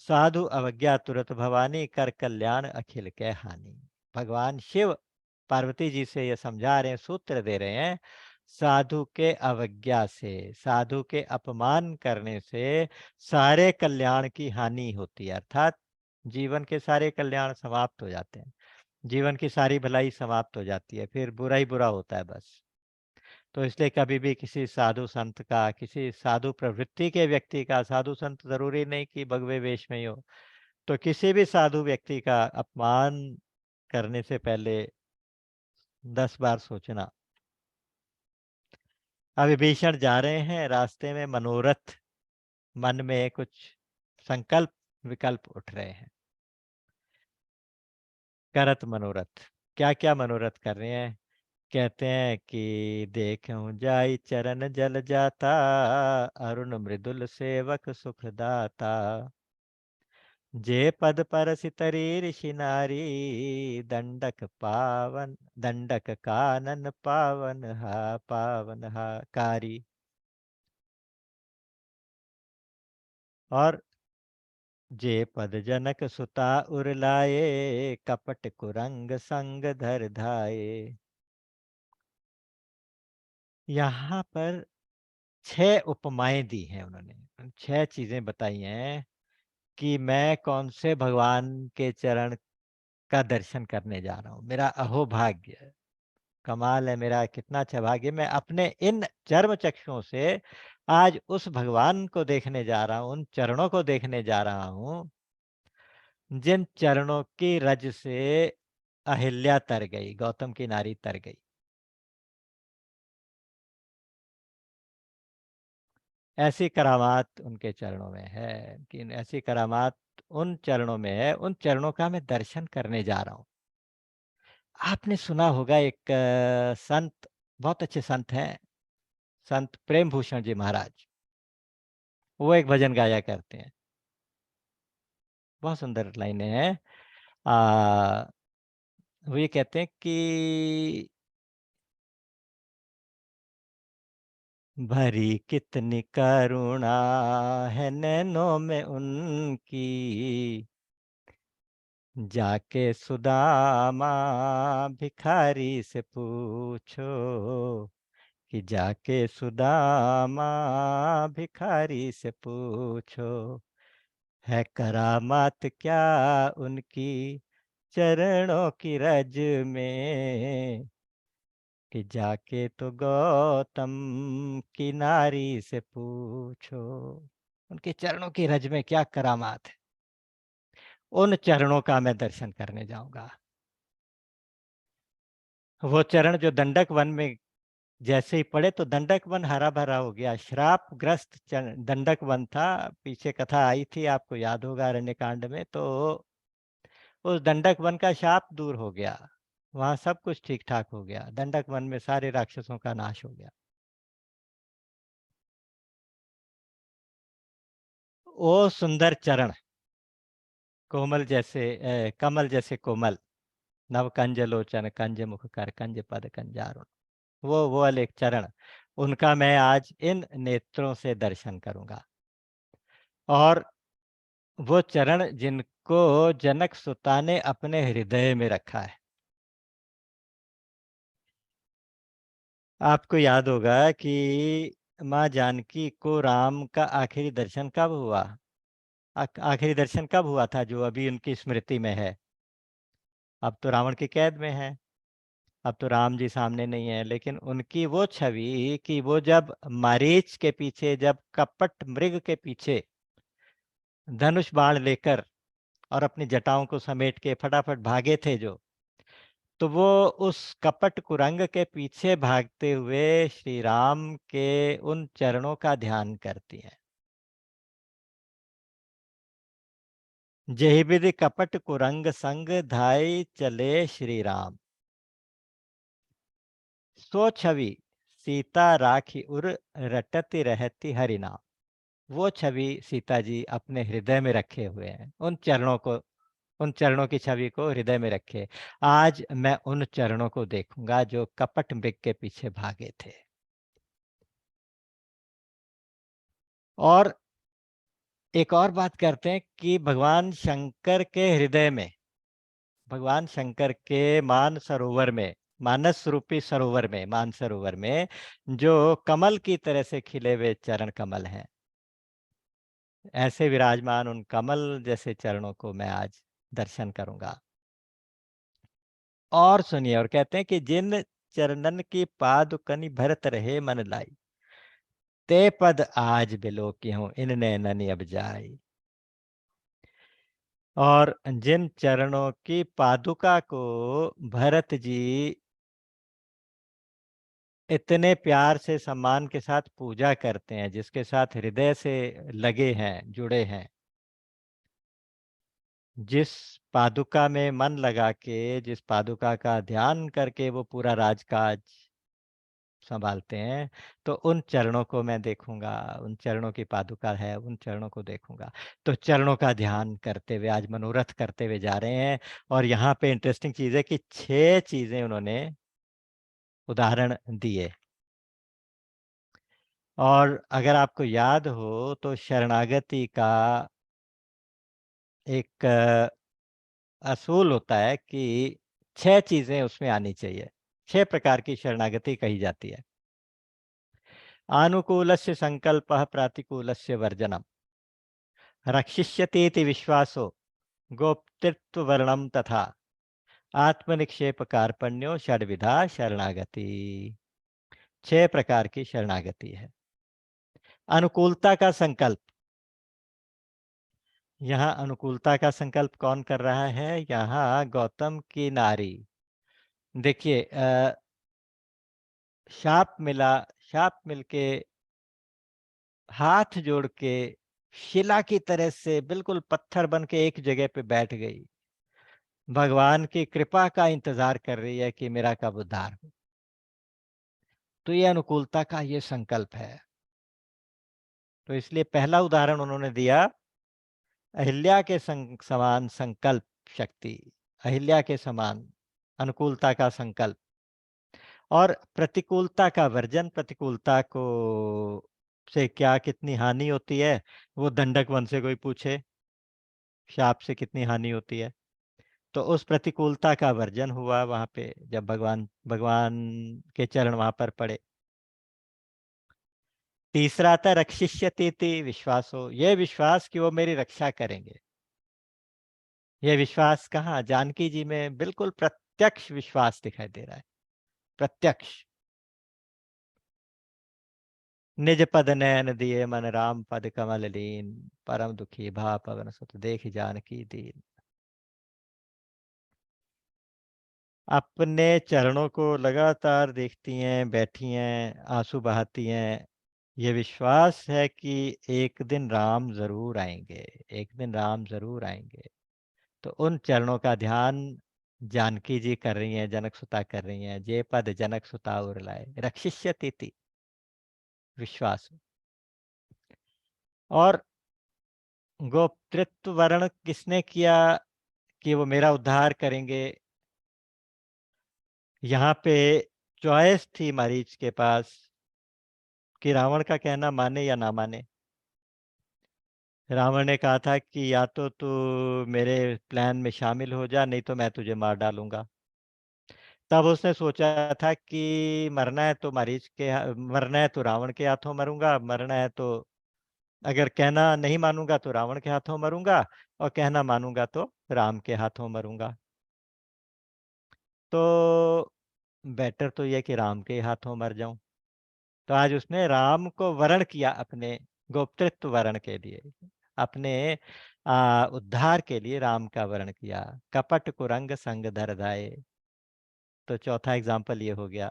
साधु अवज्ञा तुरत भवानी, कर कल्याण अखिल के हानि। भगवान शिव पार्वती जी से ये समझा रहे हैं, सूत्र दे रहे हैं, साधु के अवज्ञा से, साधु के अपमान करने से सारे कल्याण की हानि होती है, अर्थात जीवन के सारे कल्याण समाप्त हो जाते हैं, जीवन की सारी भलाई समाप्त हो जाती है, फिर बुरा ही बुरा होता है बस। तो इसलिए कभी भी किसी साधु संत का, किसी साधु प्रवृत्ति के व्यक्ति का, साधु संत जरूरी नहीं कि भगवे वेश में ही हो, तो किसी भी साधु व्यक्ति का अपमान करने से पहले 10 बार सोचना। अब विभीषण जा रहे हैं, रास्ते में मनोरथ, मन में कुछ संकल्प विकल्प उठ रहे हैं। करत मनोरथ, क्या क्या मनोरथ कर रहे हैं? कहते हैं कि देखूं जाई चरण जल जाता, अरुण मृदुल सेवक सुखदाता, जे पद पर सितरी ऋषि नारी, दंडक पावन, दंडक कानन पावन हा कारी। और जे पद जनक सुता उरलाए, कपट कुरंग संग धर धाये। यहाँ पर 6 उपमाएं दी हैं उन्होंने, 6 चीजें बताई हैं कि मैं कौन से भगवान के चरण का दर्शन करने जा रहा हूँ। मेरा अहोभाग्य है, कमाल है, मेरा कितना अच्छा भाग्य, मैं अपने इन चर्म चक्षुओं से आज उस भगवान को देखने जा रहा हूँ, उन चरणों को देखने जा रहा हूँ, जिन चरणों की रज से अहिल्या तर गई, गौतम की नारी तर गई। ऐसी करामात उनके चरणों में है, कि ऐसी करामात उन चरणों में है, उन चरणों का मैं दर्शन करने जा रहा हूँ। आपने सुना होगा एक संत, बहुत अच्छे संत हैं, संत प्रेम भूषण जी महाराज। वो एक भजन गाया करते हैं, बहुत सुंदर लाइनें हैं। आ, वो ये कहते हैं कि भरी कितनी करुणा है नैनों में उनकी, जाके सुदामा भिखारी से पूछो, कि जाके सुदामा भिखारी से पूछो, है करामात क्या उनकी चरणों की रज में, कि जाके तो गौतम की नारी से पूछो। उनके चरणों की रज में क्या करामात है, उन चरणों का मैं दर्शन करने जाऊंगा। वो चरण जो दंडक वन में जैसे ही पड़े तो दंडक वन हरा भरा हो गया, श्रापग्रस्त दंडक वन था। पीछे कथा आई थी, आपको याद होगा अरण्य कांड में। तो उस दंडक वन का शाप दूर हो गया, वहां सब कुछ ठीक ठाक हो गया, दंडक वन में सारे राक्षसों का नाश हो गया। ओ सुंदर चरण, कोमल जैसे कमल जैसे कोमल, नव कंज लोचन कंज मुख कर कंज पद कंजारुण, वो वाले चरण, उनका मैं आज इन नेत्रों से दर्शन करूंगा। और वो चरण जिनको जनक सुता ने अपने हृदय में रखा है। आपको याद होगा कि माँ जानकी को राम का आखिरी दर्शन कब हुआ? आखिरी दर्शन कब हुआ था जो अभी उनकी स्मृति में है? अब तो रावण की कैद में है, अब तो राम जी सामने नहीं है, लेकिन उनकी वो छवि कि वो जब मारीच के पीछे, जब कपट मृग के पीछे धनुष बाण लेकर और अपनी जटाओं को समेट के फटाफट भागे थे जो, तो वो उस कपट कुरंग के पीछे भागते हुए श्री राम के उन चरणों का ध्यान करती हैं। जेहि विधि कपट कुरंग संग धाई चले श्री राम, सो छवि सीता राखी उर रटती रहती हरि नाम। वो छवि सीता जी अपने हृदय में रखे हुए हैं, उन चरणों को, उन चरणों की छवि को हृदय में रखे। आज मैं उन चरणों को देखूंगा जो कपट मृग के पीछे भागे थे। और एक और बात करते हैं कि भगवान शंकर के हृदय में, भगवान शंकर के मान सरोवर में, मानस रूपी सरोवर में, मान सरोवर में जो कमल की तरह से खिले हुए चरण कमल हैं, ऐसे विराजमान उन कमल जैसे चरणों को मैं आज दर्शन करूंगा। और सुनिए, और कहते हैं कि जिन चरणन की पादुकनि भरत रहे मन लाई, ते पद आज बिलो की हूँ इनने ननी अब जाई। और जिन चरणों की पादुका को भरत जी इतने प्यार से, सम्मान के साथ पूजा करते हैं, जिसके साथ हृदय से लगे हैं, जुड़े हैं, जिस पादुका में मन लगा के, जिस पादुका का ध्यान करके वो पूरा राजकाज संभालते हैं, तो उन चरणों को मैं देखूंगा, उन चरणों की पादुका है, उन चरणों को देखूंगा। तो चरणों का ध्यान करते हुए आज मनोरथ करते हुए जा रहे हैं। और यहाँ पे इंटरेस्टिंग चीज है कि 6 चीजें उन्होंने उदाहरण दिए। और अगर आपको याद हो तो शरणागति का एक असूल होता है कि 6 चीजें उसमें आनी चाहिए। 6 प्रकार की शरणागति कही जाती है। आनुकूलस्य संकल्पः प्रतिकूलस्य वर्जनम, रक्षिष्यतीति विश्वासो गोप्तृत्ववर्णम तथा आत्मनिक्षेप कार्पण्यो षड्विधा शरणागति। 6 प्रकार की शरणागति है। अनुकूलता का संकल्प। यहाँ अनुकूलता का संकल्प कौन कर रहा है? यहाँ गौतम की नारी। देखिए शाप मिला, शाप मिलके हाथ जोड़ के शिला की तरह से बिल्कुल पत्थर बन के एक जगह पे बैठ गई। भगवान की कृपा का इंतजार कर रही है कि मेरा कब उद्धार हो। तो ये अनुकूलता का ये संकल्प है। तो इसलिए पहला उदाहरण उन्होंने दिया अहिल्या के समान संकल्प शक्ति, अहिल्या के समान अनुकूलता का संकल्प और प्रतिकूलता का वर्जन। प्रतिकूलता को से क्या कितनी हानि होती है वो दंडक वन से कोई पूछे, शाप से कितनी हानि होती है। तो उस प्रतिकूलता का वर्जन हुआ वहां पे जब भगवान भगवान के चरण वहां पर पड़े। तीसरा था रक्षिष्यतीति विश्वासो, ये विश्वास कि वो मेरी रक्षा करेंगे। ये विश्वास कहाँ? जानकी जी में बिल्कुल प्रत्यक्ष विश्वास दिखाई दे रहा है, प्रत्यक्ष। निज पद नयन दिए मन राम पद कमल लीन, परम दुखी भा पवन सुत देख जानकी दीन। अपने चरणों को लगातार देखती हैं, बैठी हैं, आंसू बहाती हैं। ये विश्वास है कि एक दिन राम जरूर आएंगे, एक दिन राम जरूर आएंगे। तो उन चरणों का ध्यान जानकी जी कर रही हैं, जनक सुता कर रही हैं। जे पद जनक सुता उर लाए रक्षिष्यतीति विश्वास। और गोप्तृत्व वर्ण किसने किया कि वो मेरा उद्धार करेंगे? यहाँ पे चॉइस थी मरीच के पास कि रावण का कहना माने या ना माने। रावण ने कहा था कि या तो तू मेरे प्लान में शामिल हो जा, नहीं तो मैं तुझे मार डालूंगा। तब उसने सोचा था कि मरना है तो मरना है तो रावण के हाथों मरूंगा, मरना है तो अगर कहना नहीं मानूंगा तो रावण के हाथों मरूंगा, और कहना मानूंगा तो राम के हाथों मरूंगा। तो बेटर तो यह कि राम के हाथों मर जाऊं। तो आज उसने राम को वरण किया अपने गोप्तृत्व वरण के लिए, अपने उद्धार के लिए राम का वरण किया। कपट कुरंग संग धर धाये। तो चौथा एग्जाम्पल ये हो गया।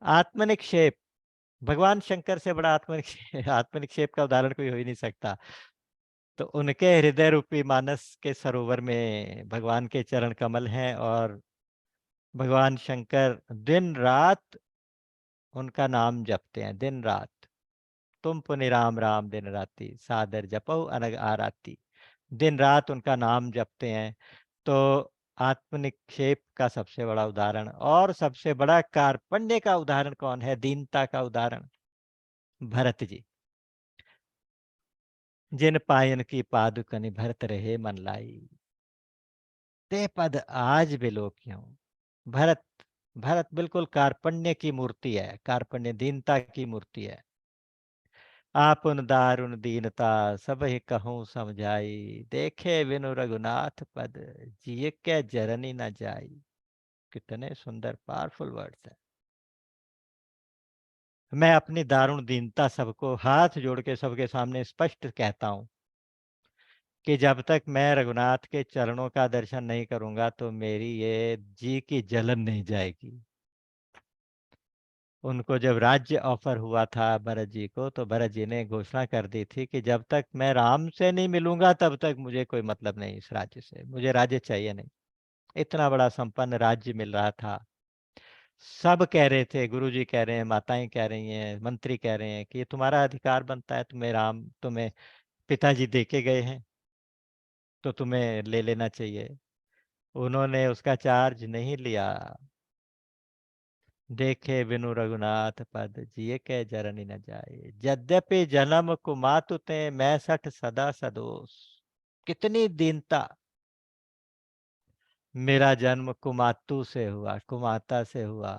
आत्मनिक्षेप। भगवान शंकर से बड़ा आत्मनिक्षेप आत्मनिक्षेप का उदाहरण कोई हो ही नहीं सकता। तो उनके हृदय रूपी मानस के सरोवर में भगवान के चरण कमल हैं, और भगवान शंकर दिन रात उनका नाम जपते हैं, दिन रात। तुम पुनि राम राम दिन राती, सादर जपो अनग आराती। दिन रात उनका नाम जपते हैं। तो आत्मनिक्षेप का सबसे बड़ा उदाहरण और सबसे बड़ा कार्पण्य का उदाहरण कौन है? दीनता का उदाहरण भरत जी। जिन पायन की पादुकनि भरत रहे मन लाई, ते पद आज बिलो क्यों। भरत भरत बिल्कुल कार्पण्य की मूर्ति है, कार्पण्य दीनता की मूर्ति है। आपुन दारुण दीनता सब ही कहूँ समझाई, देखे बिनु रघुनाथ पद जिय के जरनी न जाई। कितने सुंदर पावरफुल वर्ड्स है। मैं अपनी दारुण दीनता सबको हाथ जोड़ के सबके सामने स्पष्ट कहता हूँ कि जब तक मैं रघुनाथ के चरणों का दर्शन नहीं करूंगा तो मेरी ये जी की जलन नहीं जाएगी। उनको जब राज्य ऑफर हुआ था भरत जी को, तो भरत जी ने घोषणा कर दी थी कि जब तक मैं राम से नहीं मिलूंगा तब तक मुझे कोई मतलब नहीं इस राज्य से, मुझे राज्य चाहिए नहीं। इतना बड़ा संपन्न राज्य मिल रहा था। सब कह रहे थे, गुरुजी कह रहे हैं, माताएं कह रही हैं, मंत्री कह रहे हैं कि ये तुम्हारा अधिकार बनता है, तुम्हें पिताजी दे के गए हैं तो तुम्हें ले लेना चाहिए। उन्होंने उसका चार्ज नहीं लिया। देखे बिनु रघुनाथ पद जिए के जरनी न जाए, यद्यपि जन्म कुमातु ते मैं सठ सदा सदोष। कितनी दीनता। मेरा जन्म कुमातु से हुआ, कुमाता से हुआ।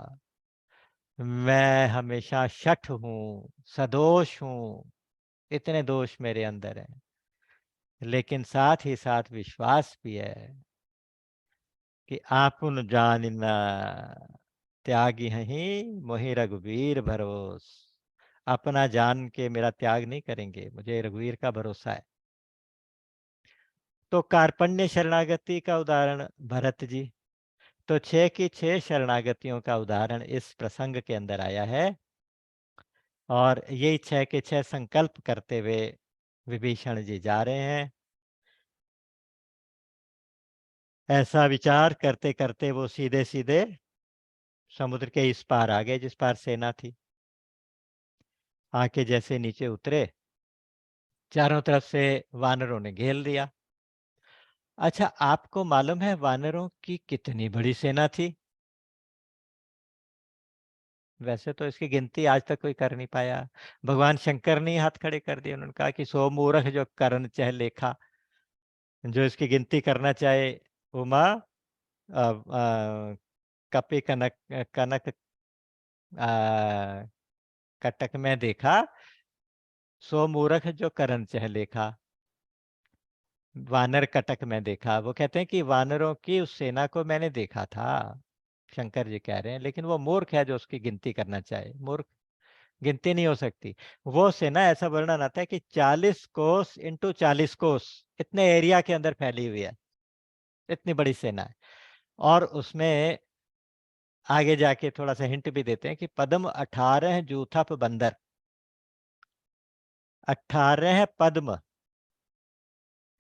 मैं हमेशा शठ हूँ, सदोष हूँ, इतने दोष मेरे अंदर हैं। लेकिन साथ ही साथ विश्वास भी है कि आपुन जानिना त्यागी हहीं मोहि रघुवीर भरोस। अपना जान के मेरा त्याग नहीं करेंगे, मुझे रघुवीर का भरोसा है। तो कार्पण्य शरणागति का उदाहरण भरत जी। तो 6 की 6 शरणागतियों का उदाहरण इस प्रसंग के अंदर आया है और यही 6 के 6 संकल्प करते हुए विभीषण जी जा रहे हैं। ऐसा विचार करते करते वो सीधे सीधे समुद्र के इस पार आ गए जिस पार सेना थी। आके जैसे नीचे उतरे, चारों तरफ से वानरों ने घेर लिया। अच्छा, आपको मालूम है वानरों की कितनी बड़ी सेना थी? वैसे तो इसकी गिनती आज तक कोई कर नहीं पाया। भगवान शंकर ने ही हाथ खड़े कर दिए। उन्होंने कहा कि सो मूरख जो करन चह लेखा। जो इसकी गिनती करना चाहे, उमा कपि कनक कनक कटक में देखा, सो मूरख जो करन चह लेखा। वानर कटक में देखा। वो कहते हैं कि वानरों की उस सेना को मैंने देखा था। शंकर जी कह रहे हैं, लेकिन वो मूर्ख है जो उसकी गिनती करना चाहे। मूर्ख, गिनती नहीं हो सकती। वो सेना, ऐसा वर्णन आता है कि 40 कोस इंटू 40 कोस इतने एरिया के अंदर फैली हुई है। इतनी बड़ी सेना है। और उसमें आगे जाके थोड़ा सा हिंट भी देते हैं कि पद्म 18 जूथप बंदर। 18 पद्म,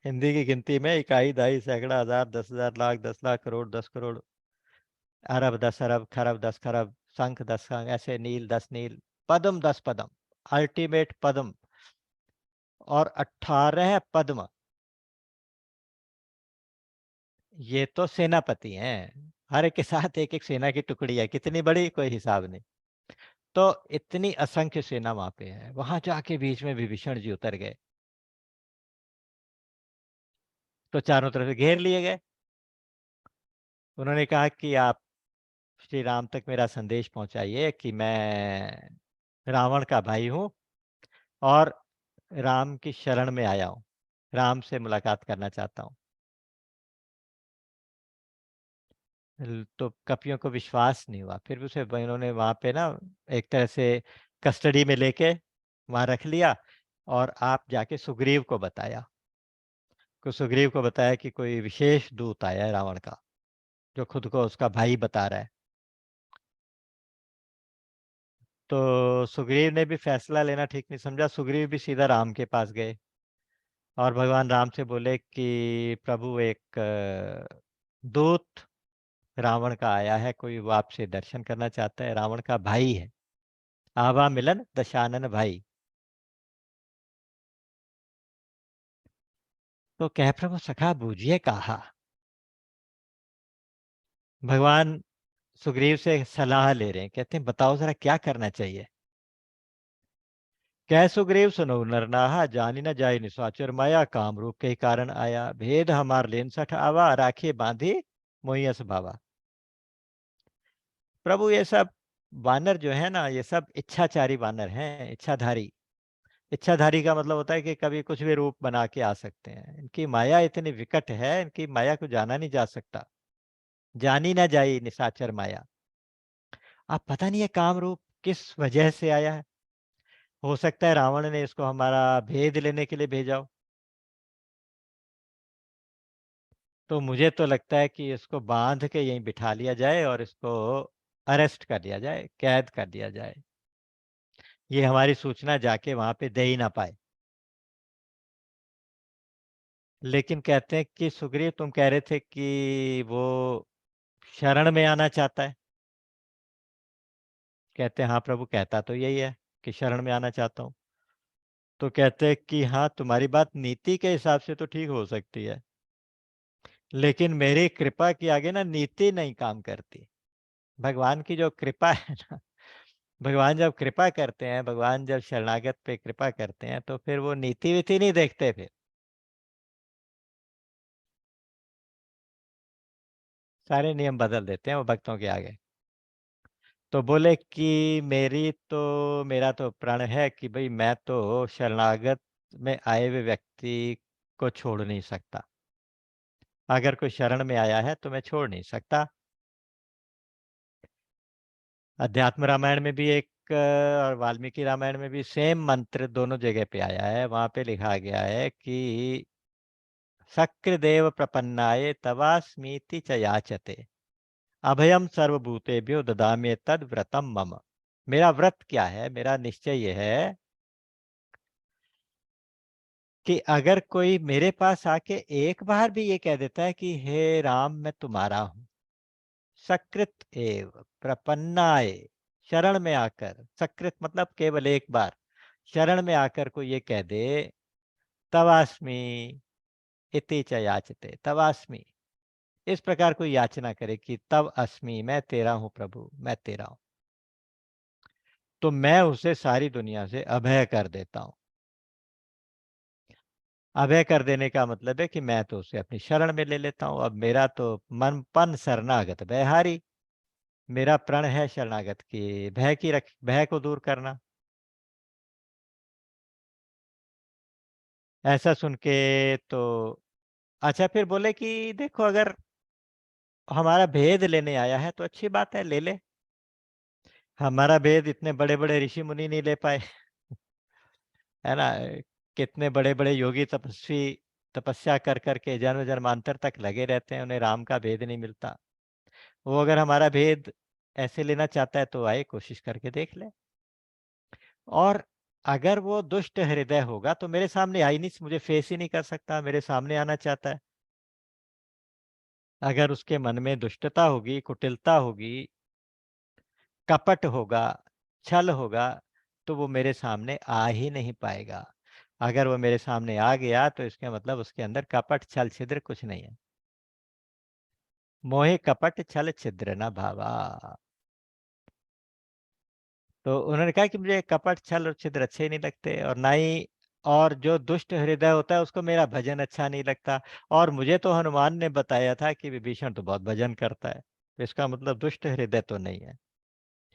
हिंदी की गिनती में इकाई, दहाई, सैकड़ा, हजार, 10,000, लाख, 10 लाख, करोड़, 10 करोड़, अरब 10 अरब, खरब 10 खरब, शंख 10 शंख, ऐसे नील 10 नील, पद्म 10 पद्म, अल्टीमेट पद्म। और 18 पद्म, ये तो सेनापति हैं। हर एक के साथ एक एक सेना की टुकड़ी है। कितनी बड़ी, कोई हिसाब नहीं। तो इतनी असंख्य सेना वहां पे है। वहां जाके बीच में विभीषण जी उतर गए। तो चारों तरफ से घेर लिए गए। उन्होंने कहा कि आप श्री राम तक मेरा संदेश पहुंचाइए कि मैं रावण का भाई हूं और राम की शरण में आया हूं, राम से मुलाकात करना चाहता हूं। तो कपियों को विश्वास नहीं हुआ। फिर भी उसे इन्होंने वहां पे ना एक तरह से कस्टडी में लेके वहां रख लिया। और आप जाके सुग्रीव को बताया, सुग्रीव को बताया कि कोई विशेष दूत आया है रावण का, जो खुद को उसका भाई बता रहा है। तो सुग्रीव ने भी फैसला लेना ठीक नहीं समझा। सुग्रीव भी सीधा राम के पास गए और भगवान राम से बोले कि प्रभु, एक दूत रावण का आया है, कोई वो आपसे दर्शन करना चाहता है, रावण का भाई है, आवा मिलन दशानन भाई। तो कह प्रभु सखा बूझिए कहा। भगवान सुग्रीव से सलाह ले रहे हैं, कहते हैं बताओ जरा क्या करना चाहिए। कह सुग्रीव सुनो नरनाहा, जानी न जाय निशाचर माया, काम रूप के ही कारण आया, भेद हमार लेन सठ आवा, राखे बांधी मोहियस भावा। प्रभु, ये सब वानर जो है ना, ये सब इच्छाचारी वानर हैं, इच्छाधारी। इच्छाधारी का मतलब होता है कि कभी कुछ भी रूप बना के आ सकते हैं। इनकी माया इतनी विकट है, इनकी माया को जाना नहीं जा सकता। जानी ना जाई निशाचर माया। अब पता नहीं है काम रूप किस वजह से आया है। हो सकता है रावण ने इसको हमारा भेद लेने के लिए भेजा हो। तो मुझे तो लगता है कि इसको बांध के यहीं बिठा लिया जाए और इसको अरेस्ट कर लिया जाए, कैद कर दिया जाए। ये हमारी सूचना जाके वहां पे दे ही ना पाए। लेकिन कहते हैं कि सुग्रीव, तुम कह रहे थे कि वो शरण में आना चाहता है। कहते हैं हाँ प्रभु, कहता तो यही है कि शरण में आना चाहता हूँ। तो कहते हैं कि हाँ, तुम्हारी बात नीति के हिसाब से तो ठीक हो सकती है, लेकिन मेरी कृपा के आगे ना नीति नहीं काम करती। भगवान की जो कृपा है ना, भगवान जब कृपा करते हैं, भगवान जब शरणागत पे कृपा करते हैं, तो फिर वो नीति वीति नहीं देखते। फिर सारे नियम बदल देते हैं वो भक्तों के आगे। तो बोले कि मेरा तो प्रण है कि भाई मैं तो शरणागत में आए हुए व्यक्ति को छोड़ नहीं सकता। अगर कोई शरण में आया है तो मैं छोड़ नहीं सकता। अध्यात्म रामायण में भी एक और वाल्मीकि रामायण में भी सेम मंत्र दोनों जगह पे आया है। वहाँ पे लिखा गया है कि शक्रदेव प्रपन्नाय तवास्मीति च याचते, अभयम सर्वभूतेभ्यो ददामि तद व्रतम मम। मेरा व्रत क्या है, मेरा निश्चय ये है कि अगर कोई मेरे पास आके एक बार भी ये कह देता है कि हे राम मैं तुम्हारा हूं, सकृत एव प्रपन्नाय, शरण में आकर, सकृत मतलब केवल एक बार, शरण में आकर कोई ये कह दे तवास्मि इति च याचते, तवास्मि, इस प्रकार कोई याचना करे कि तव अस्मि, मैं तेरा हूं प्रभु, मैं तेरा हूं, तो मैं उसे सारी दुनिया से अभय कर देता हूं। अभय कर देने का मतलब है कि मैं तो उसे अपनी शरण में ले लेता हूं। अब मेरा तो मन पन शरणागत भयहारी, मेरा प्रण है शरणागत की भय को दूर करना। ऐसा सुन के तो अच्छा फिर बोले कि देखो अगर हमारा भेद लेने आया है तो अच्छी बात है, ले ले। हमारा भेद इतने बड़े बड़े ऋषि मुनि नहीं ले पाए, है ना। कितने बड़े बड़े योगी तपस्वी तपस्या कर करके जन्म जन्मांतर तक लगे रहते हैं, उन्हें राम का भेद नहीं मिलता। वो अगर हमारा भेद ऐसे लेना चाहता है तो आए, कोशिश करके देख ले। और अगर वो दुष्ट हृदय होगा तो मेरे सामने आ ही नहीं, मुझे फेस ही नहीं कर सकता, मेरे सामने आना चाहता है। अगर उसके मन में दुष्टता होगी, कुटिलता होगी, कपट होगा, छल होगा, तो वो मेरे सामने आ ही नहीं पाएगा। अगर वो मेरे सामने आ गया तो इसका मतलब उसके अंदर कपट छल छिद्र कुछ नहीं है। मोहे कपट छल छिद्र न भावा। तो उन्होंने कहा कि मुझे कपट छल और छिद्र अच्छे ही नहीं लगते, और ना ही, और जो दुष्ट हृदय होता है उसको मेरा भजन अच्छा नहीं लगता। और मुझे तो हनुमान ने बताया था कि विभीषण तो बहुत भजन करता है, तो इसका मतलब दुष्ट हृदय तो नहीं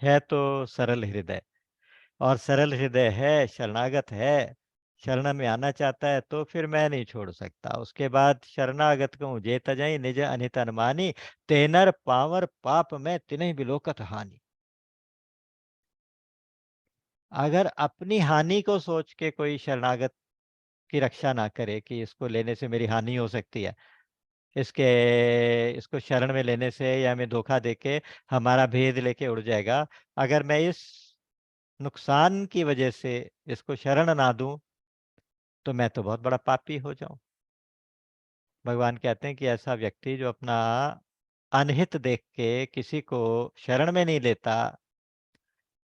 है तो सरल हृदय। और सरल हृदय है, शरणागत है, शरण में आना चाहता है, तो फिर मैं नहीं छोड़ सकता। उसके बाद शरणागत कहूँ जे तजई निज अनित अनुमानी, तेनर पावर पाप में तिन्ह बिलोकत हानि। अगर अपनी हानि को सोच के कोई शरणागत की रक्षा ना करे कि इसको लेने से मेरी हानि हो सकती है, इसके इसको शरण में लेने से या हमें धोखा देके हमारा भेद लेके उड़ जाएगा, अगर मैं इस नुकसान की वजह से इसको शरण ना दूं तो मैं तो बहुत बड़ा पापी हो जाऊं। भगवान कहते हैं कि ऐसा व्यक्ति जो अपना अनहित देख के किसी को शरण में नहीं लेता,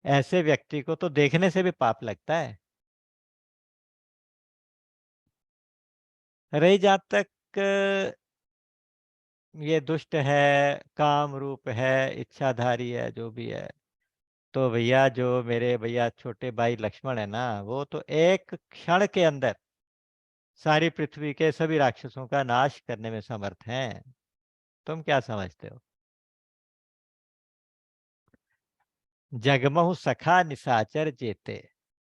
ऐसे व्यक्ति को तो देखने से भी पाप लगता है। रही जहाँ तक ये दुष्ट है, काम रूप है, इच्छाधारी है, जो भी है, तो भैया जो मेरे भैया छोटे भाई लक्ष्मण है ना, वो तो एक क्षण के अंदर सारी पृथ्वी के सभी राक्षसों का नाश करने में समर्थ हैं। तुम क्या समझते हो? जगमहु सखा निशाचर जेते,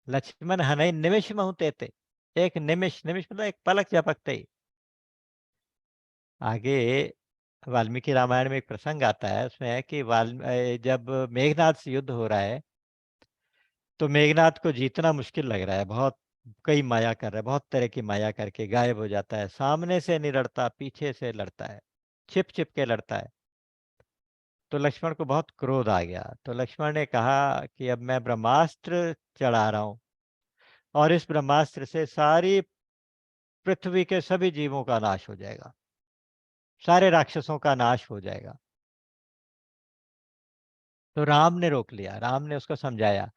लक्ष्मण हनई निमिष महु तेते। एक निमिष, निमिष मतलब एक पलक झपकते ही। आगे वाल्मीकि रामायण में एक प्रसंग आता है, उसमें है कि जब मेघनाद से युद्ध हो रहा है, तो मेघनाद को जीतना मुश्किल लग रहा है बहुत। कई माया कर रहा है, बहुत तरह की माया करके गायब हो जाता है, सामने से नहीं लड़ता, पीछे से लड़ता है, छिप छिप के लड़ता है। तो लक्ष्मण को बहुत क्रोध आ गया, तो लक्ष्मण ने कहा कि अब मैं ब्रह्मास्त्र चढ़ा रहा हूं, और इस ब्रह्मास्त्र से सारी पृथ्वी के सभी जीवों का नाश हो जाएगा, सारे राक्षसों का नाश हो जाएगा। तो राम ने रोक लिया, राम ने उसको समझाया।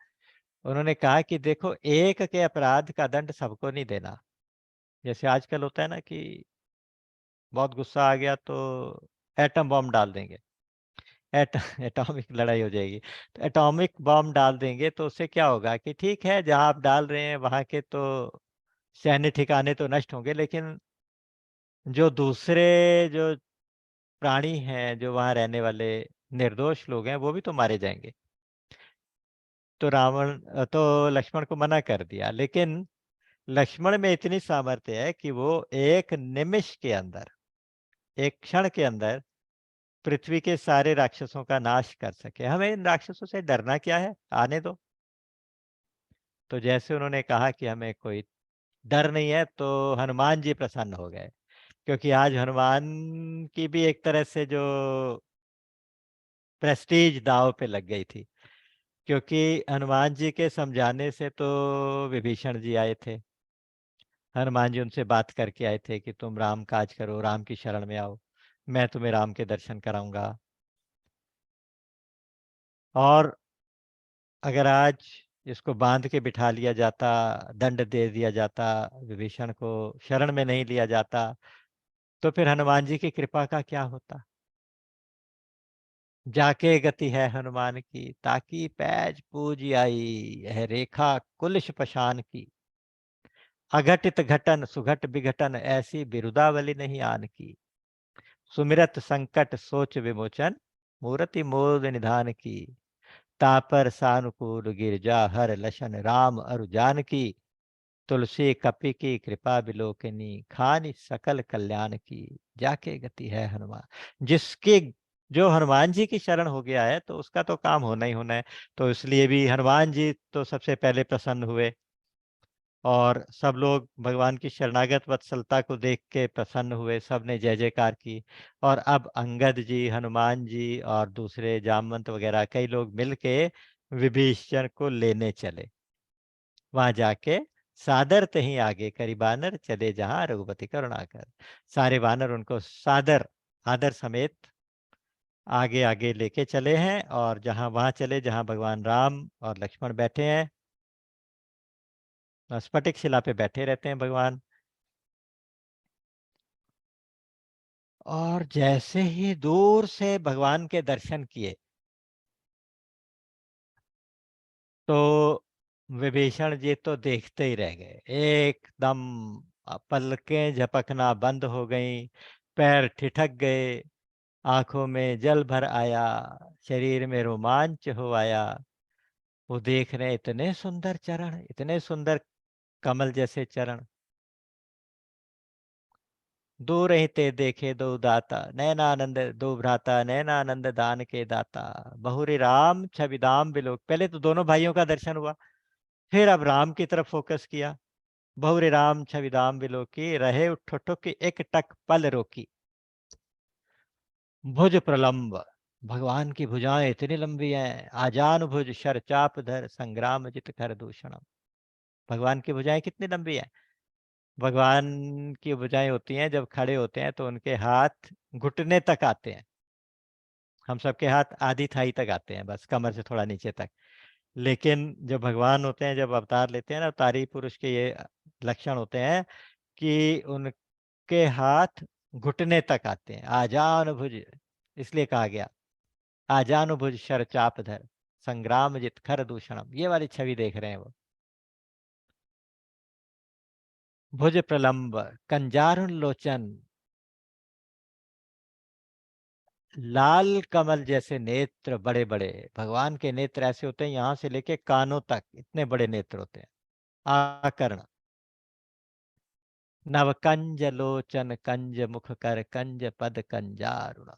उन्होंने कहा कि देखो, एक के अपराध का दंड सबको नहीं देना। जैसे आजकल होता है ना कि बहुत गुस्सा आ गया तो एटम बॉम्ब डाल देंगे, एट एटॉमिक लड़ाई हो जाएगी। तो एटॉमिक बॉम्ब डाल देंगे तो उससे क्या होगा कि ठीक है, जहां आप डाल रहे हैं वहां के तो सैन्य ठिकाने तो नष्ट होंगे, लेकिन जो दूसरे जो प्राणी हैं, जो वहां रहने वाले निर्दोष लोग हैं, वो भी तो मारे जाएंगे। तो लक्ष्मण को मना कर दिया, लेकिन लक्ष्मण में इतनी सामर्थ्य है कि वो एक निमिष के अंदर, एक क्षण के अंदर पृथ्वी के सारे राक्षसों का नाश कर सके। हमें इन राक्षसों से डरना क्या है, आने दो। तो जैसे उन्होंने कहा कि हमें कोई डर नहीं है, तो हनुमान जी प्रसन्न हो गए। क्योंकि आज हनुमान की भी एक तरह से जो प्रेस्टीज दांव पे लग गई थी। क्योंकि हनुमान जी के समझाने से तो विभीषण जी आए थे। हनुमान जी उनसे बात करके आए थे कि तुम राम काज करो, राम की शरण में आओ, मैं तुम्हें राम के दर्शन कराऊंगा। और अगर आज इसको बांध के बिठा लिया जाता, दंड दे दिया जाता, विभीषण को शरण में नहीं लिया जाता, तो फिर हनुमान जी की कृपा का क्या होता। जाके गति है हनुमान की, ताकि पैज पूज आई, यह रेखा कुलिश पशान की। अघटित घटन सुघट विघटन, ऐसी बिरुदावली नहीं आन की। सुमिरत संकट सोच विमोचन, मूर्ति मोद निधान की। तापर सानुकूल गिरजा हर लशन, राम अरु जानकी। तुलसी कपि की कृपा बिलोकिनी, खानी सकल कल्याण की। जाके गति है हनुमान, जिसके जो हनुमान जी की शरण हो गया है तो उसका तो काम होना ही होना है। तो इसलिए भी हनुमान जी तो सबसे पहले प्रसन्न हुए, और सब लोग भगवान की शरणागत वत्सलता को देख के प्रसन्न हुए, सब ने जय जयकार की। और अब अंगद जी, हनुमान जी और दूसरे जामवंत वगैरह कई लोग मिलके विभीषण को लेने चले। वहां जाके सादर तहीं आगे करी बानर, चले जहां रघुपति करुणाकर। सारे वानर उनको सादर आदर समेत आगे आगे लेके चले हैं, और जहां वहां चले जहां भगवान राम और लक्ष्मण बैठे हैं। स्फटिक शिला पे बैठे रहते हैं भगवान। और जैसे ही दूर से भगवान के दर्शन किए, तो विभीषण जी तो देखते ही रह गए एकदम। पलकें झपकना बंद हो गईं, पैर ठिठक गए, आंखों में जल भर आया, शरीर में रोमांच हो आया। वो देख रहे इतने सुंदर चरण, इतने सुंदर कमल जैसे चरण। दूर ही ते देखे दो दाता, नैनानंद दो भ्राता, नैनानंद दान के दाता। बहुरी राम छविदाम बिलोक। पहले तो दोनों भाइयों का दर्शन हुआ, फिर अब राम की तरफ फोकस किया। बहुरी राम छविदाम बिलोकी, रहे उठ ठुक एक टक पल रोकी। भुज प्रलंब, भगवान की भुजाएं इतनी लंबी हैं। आजान भुज शर चाप धर, संग्राम जित कर दूषणम। भगवान की भुजाएं कितनी लंबी हैं। भगवान की भुजाएं होती हैं, जब खड़े होते हैं तो उनके हाथ घुटने तक आते हैं। हम सबके हाथ आधी थाई तक आते हैं, बस कमर से थोड़ा नीचे तक। लेकिन जो भगवान होते हैं, जब अवतार लेते हैं ना, अवतारी पुरुष के ये लक्षण होते हैं कि उनके हाथ घुटने तक आते हैं। आजान भुज, इसलिए कहा गया आजानु भुज शर चाप धर, संग्राम जित खर दूषणम। ये वाली छवि देख रहे हैं वो। भुज प्रलंब कंजारुण लोचन, लाल कमल जैसे नेत्र बड़े बड़े। भगवान के नेत्र ऐसे होते हैं, यहां से लेके कानों तक इतने बड़े नेत्र होते हैं। आकर्ण, नव कंज लोचन कंज मुख कर, कंज पद कंजारुण।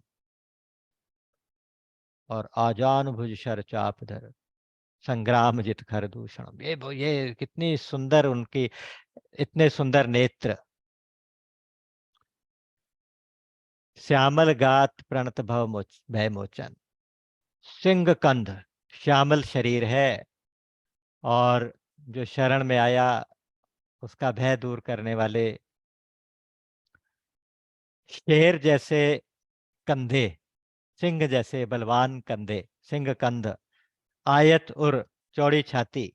और आजान भुज शर चाप धर, संग्राम जित खर दूषणम। ये कितनी सुंदर उनकी, इतने सुंदर नेत्र। श्यामल गात प्रणत भय मोचन। सिंह कंध, श्यामल शरीर है, और जो शरण में आया उसका भय दूर करने वाले शेर जैसे कंधे, सिंह जैसे बलवान कंधे, सिंह कंध। आयत उर, चौड़ी छाती,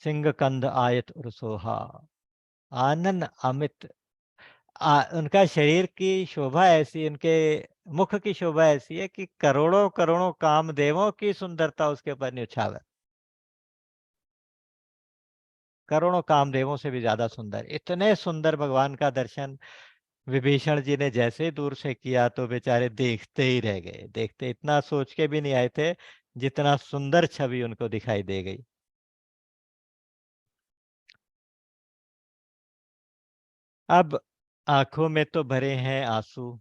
सिंह कंध आयत उर सोहा। आनन अमित, उनका शरीर की शोभा ऐसी, उनके मुख की शोभा ऐसी है कि करोड़ों करोड़ों कामदेवों की सुंदरता उसके ऊपर न्यौछावर। करोड़ों कामदेवों से भी ज्यादा सुंदर, इतने सुंदर भगवान का दर्शन विभीषण जी ने जैसे दूर से किया तो बेचारे देखते ही रह गए। देखते, इतना सोच के भी नहीं आए थे जितना सुंदर छवि उनको दिखाई दे गई। अब आंखों में तो भरे हैं आंसू,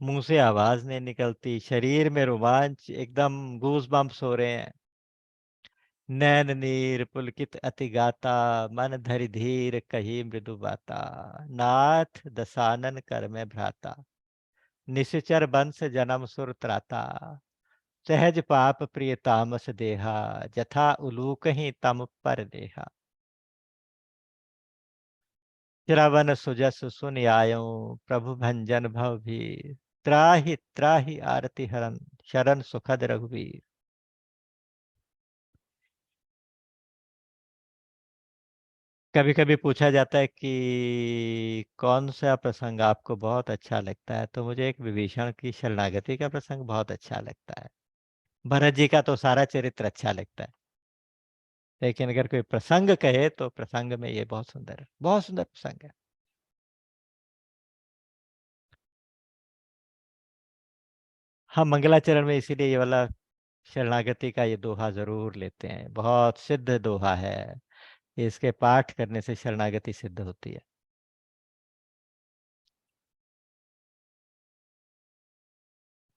मुंह से आवाज नहीं निकलती, शरीर में रोमांच, एकदम गूज बम्प्स हो रहे हैं। नैन नीर पुलकित अति गाता, मन धरि धीर कही मृदु बाता। नाथ दसानन कर में भ्राता, निश्चर बंस जन्म सुर त्राता। सहज पाप प्रिय तामस देहा, जथा उलूक ही तम पर देहा। श्रवण सुजस सुन आयो, प्रभु भंजन भव भीर। त्राहि त्राहि आरती हरन, शरण सुखद रघुवीर। कभी कभी पूछा जाता है कि कौन सा प्रसंग आपको बहुत अच्छा लगता है, तो मुझे एक विभीषण की शरणागति का प्रसंग बहुत अच्छा लगता है। भरत जी का तो सारा चरित्र अच्छा लगता है, लेकिन अगर कोई प्रसंग कहे तो प्रसंग में ये बहुत सुंदर है, बहुत सुंदर प्रसंग है। हम मंगलाचरण में इसीलिए ये वाला शरणागति का ये दोहा जरूर लेते हैं, बहुत सिद्ध दोहा है। इसके पाठ करने से शरणागति सिद्ध होती है।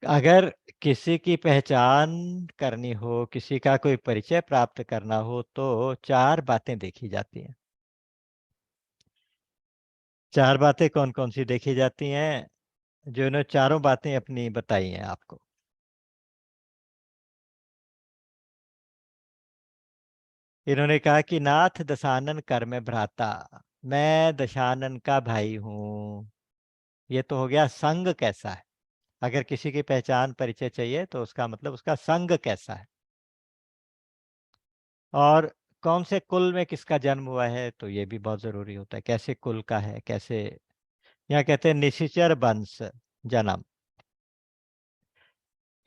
अगर किसी की पहचान करनी हो, किसी का कोई परिचय प्राप्त करना हो, तो चार बातें देखी जाती हैं। चार बातें कौन कौन सी देखी जाती हैं? जो इन्होंने चारों बातें अपनी बताई हैं आपको। इन्होंने कहा कि नाथ दशानन कर में भ्राता, मैं दशानन का भाई हूं। ये तो हो गया संग कैसा है। अगर किसी की पहचान परिचय चाहिए तो उसका मतलब उसका संग कैसा है। और कौन से कुल में किसका जन्म हुआ है, तो ये भी बहुत जरूरी होता है, कैसे कुल का है, कैसे। यहाँ कहते हैं निशिचर वंश जन्म।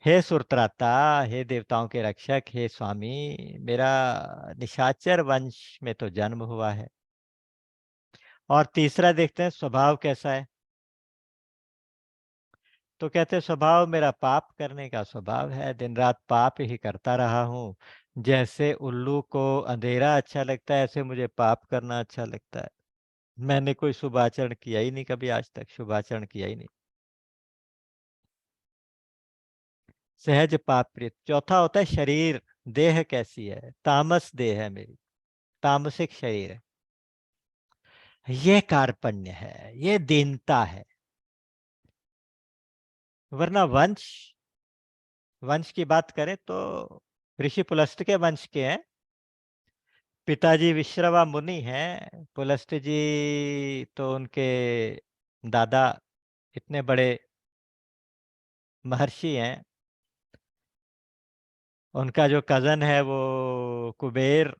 हे सुरत्राता, हे देवताओं के रक्षक, हे स्वामी, मेरा निशाचर वंश में तो जन्म हुआ है। और तीसरा देखते हैं स्वभाव कैसा है। तो कहते हैं स्वभाव मेरा पाप करने का स्वभाव है, दिन रात पाप ही करता रहा हूँ। जैसे उल्लू को अंधेरा अच्छा लगता है, ऐसे मुझे पाप करना अच्छा लगता है। मैंने कोई शुभ आचरण किया ही नहीं, कभी आज तक शुभ आचरण किया ही नहीं। सहज पाप प्रीत। चौथा होता है शरीर, देह कैसी है, तामस देह है मेरी, तामसिक शरीर है। ये कार्पण्य है, ये दीनता है। वरना वंश, वंश की बात करें तो ऋषि पुलस्त के वंश के हैं। पिताजी विश्रवा मुनि हैं, पुलस्त जी तो उनके दादा इतने बड़े महर्षि हैं। उनका जो कजन है वो कुबेर,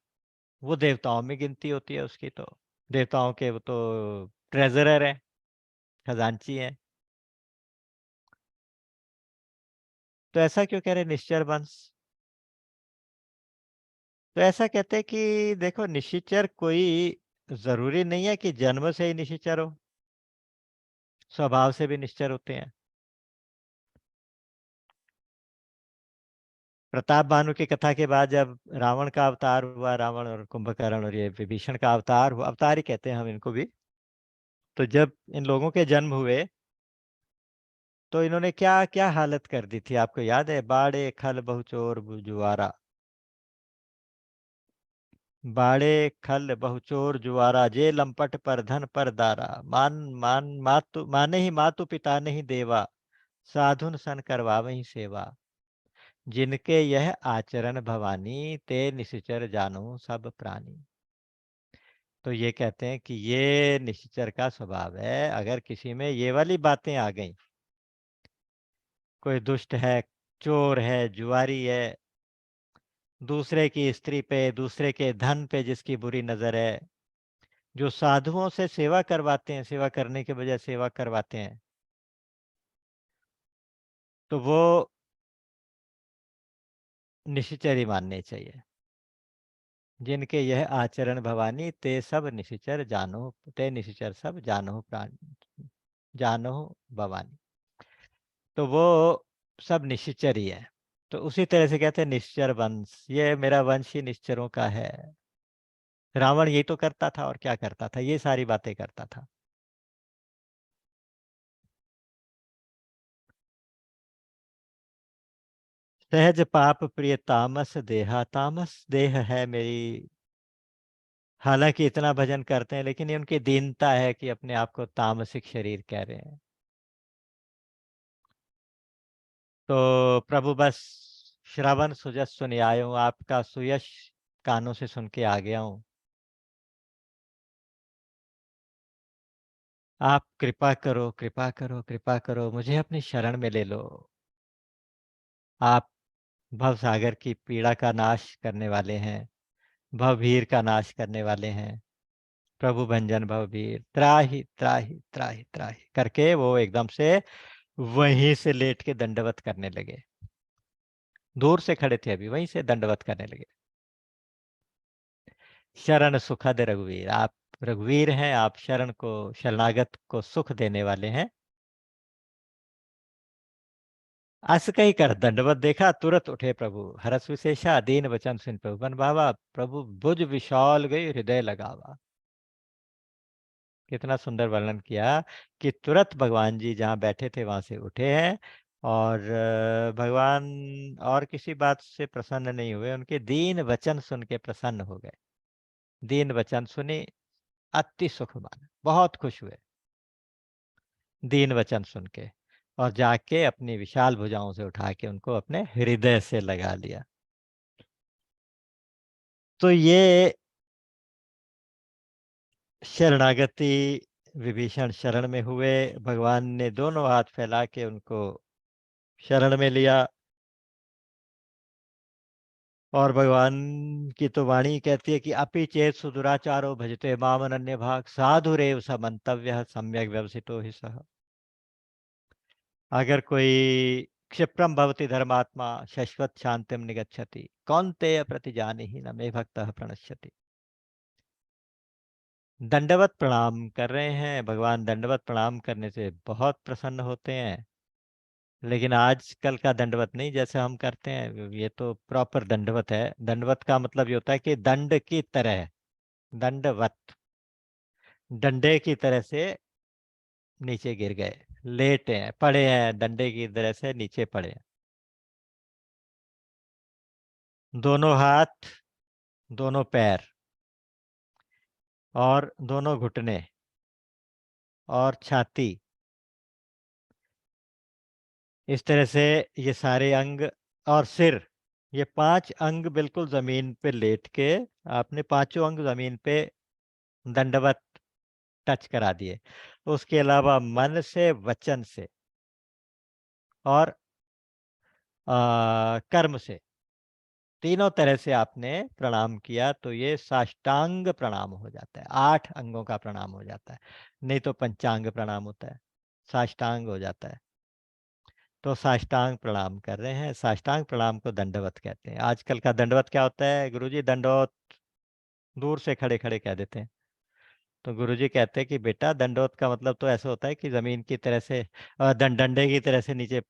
वो देवताओं में गिनती होती है उसकी तो। देवताओं के वो तो ट्रेजरर हैं, खजांची हैं। तो ऐसा क्यों कह रहे निश्चर वंश? तो ऐसा कहते हैं कि देखो निशिचर कोई जरूरी नहीं है कि जन्म से ही निशिचर हो, स्वभाव से भी निश्चर होते हैं। प्रताप भानु की कथा के बाद जब रावण का अवतार हुआ, रावण और कुंभकर्ण और ये विभीषण का अवतार हुआ, अवतार ही कहते हैं हम इनको भी। तो जब इन लोगों के जन्म हुए तो इन्होंने क्या क्या हालत कर दी थी, आपको याद है? बाड़े खल बहुचोर जुआरा, बाड़े खल बहुचोर जुआरा, जे लंपट पर धन पर दारा। मान मान मातु माने ही मातु पिता नहीं देवा, साधुन सन करवावहीं सेवा। जिनके यह आचरण भवानी, ते निश्चर जानो सब प्राणी। तो ये कहते हैं कि ये निश्चर का स्वभाव है। अगर किसी में ये वाली बातें आ गई, कोई दुष्ट है, चोर है, जुआरी है, दूसरे की स्त्री पे, दूसरे के धन पे जिसकी बुरी नजर है, जो साधुओं से सेवा करवाते हैं, सेवा करने के बजाय सेवा करवाते हैं, तो वो निश्चर ही मानने चाहिए। जिनके यह आचरण भवानी, ते सब निश्चर जानो, ते निश्चर सब जानो प्राण, जानो भवानी। तो वो सब निश्चर ही है। तो उसी तरह से कहते हैं निश्चर वंश, ये मेरा वंश ही निश्चरों का है। रावण ये तो करता था, और क्या करता था, ये सारी बातें करता था। सहज पाप प्रिय तामस देहा, तामस देह है मेरी। हालांकि इतना भजन करते हैं लेकिन ये उनकी दीनता है कि अपने आप को तामसिक शरीर कह रहे हैं। तो प्रभु बस श्रवण सुजस सुन आया हूँ, आपका सुयश कानों से सुन के आ गया हूँ। आप कृपा करो, कृपा करो, कृपा करो, मुझे अपनी शरण में ले लो। आप भवसागर की पीड़ा का नाश करने वाले हैं, भवभीर का नाश करने वाले हैं। प्रभु भंजन भवभीर, त्राहि त्राहि त्राहि त्राहि करके वो एकदम से वहीं से लेट के दंडवत करने लगे। दूर से खड़े थे अभी, वहीं से दंडवत करने लगे। शरण सुखद रघुवीर, आप रघुवीर हैं, आप शरण को, शरणागत को सुख देने वाले हैं। अस कही कर दंडवत देखा, तुरंत उठे प्रभु, हरस विशेषा दीन वचन सुन प्रभु बन भावा, प्रभु भुज विशाल गई हृदय लगावा। कितना सुंदर वर्णन किया कि तुरंत भगवान जी जहाँ बैठे थे वहां से उठे हैं। और भगवान और किसी बात से प्रसन्न नहीं हुए, उनके दीन वचन सुन के प्रसन्न हो गए। दीन वचन सुने, अति सुख माना, बहुत खुश हुए दीन वचन सुन के। और जाके अपनी विशाल भुजाओं से उठा के उनको अपने हृदय से लगा लिया। तो ये शरणागति, विभीषण शरण में हुए, भगवान ने दोनों हाथ फैला के उनको शरण में लिया। और भगवान की तो वाणी कहती है कि अपि चेत सुदुराचारो भजते माम अनन्य भाग साधु रेव स मंतव्य सम्यक व्यवसितो हि सह। अगर कोई क्षिप्रम भवति धर्मात्मा शश्वत शांतिम निगच्छति कौन्तेय प्रतिजानी ही न मे भक्तः प्रणश्यति। दंडवत प्रणाम कर रहे हैं, भगवान दंडवत प्रणाम करने से बहुत प्रसन्न होते हैं। लेकिन आजकल का दंडवत नहीं जैसे हम करते हैं, ये तो प्रॉपर दंडवत है। दंडवत का मतलब ये होता है कि दंड की तरह, दंडवत, डंडे की तरह से नीचे गिर गए, लेटे हैं, पड़े हैं, डंडे की तरह से नीचे पड़े हैं। दोनों हाथ, दोनों पैर और दोनों घुटने और छाती, इस तरह से ये सारे अंग और सिर, ये पांच अंग बिल्कुल जमीन पे लेट के आपने पांचों अंग जमीन पे दंडवत टच करा दिए। उसके अलावा मन से, वचन से और कर्म से, तीनों तरह से आपने प्रणाम किया तो ये साष्टांग प्रणाम हो जाता है। 8 अंगों का प्रणाम हो जाता है, नहीं तो पंचांग प्रणाम होता है, साष्टांग हो जाता है। तो साष्टांग प्रणाम कर रहे हैं, साष्टांग प्रणाम को दंडवत कहते हैं। आजकल का दंडवत क्या होता है, गुरुजी दंडवत, दूर से खड़े खड़े कह देते हैं। तो गुरुजी कहते हैं कि बेटा दंडवत का मतलब तो ऐसा होता है कि जमीन की तरह से डंडे की तरह से नीचे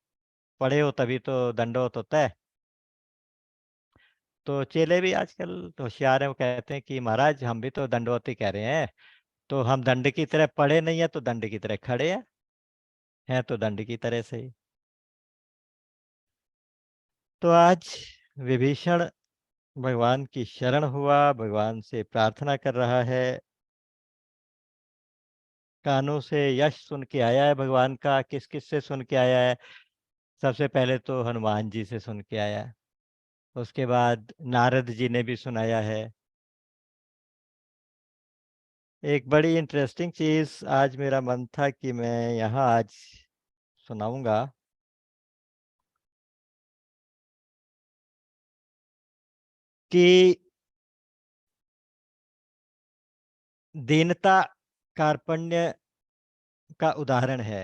पड़े हो तभी तो दंडवत होता है। तो चेले भी आजकल तो होशियार हैं, वो कहते हैं कि महाराज हम भी तो दंडवत ही कह रहे हैं। तो हम दंड की तरह पड़े नहीं है तो दंड की तरह खड़े हैं तो दंड की तरह से ही। तो आज विभीषण भगवान की शरण हुआ, भगवान से प्रार्थना कर रहा है, कानों से यश सुन के आया है भगवान का। किस किस से सुन के आया है, सबसे पहले तो हनुमान जी से सुन के आया है, उसके बाद नारद जी ने भी सुनाया है। एक बड़ी इंटरेस्टिंग चीज आज मेरा मन था कि मैं यहाँ आज सुनाऊंगा कि दीनता कार्पण्य का उदाहरण है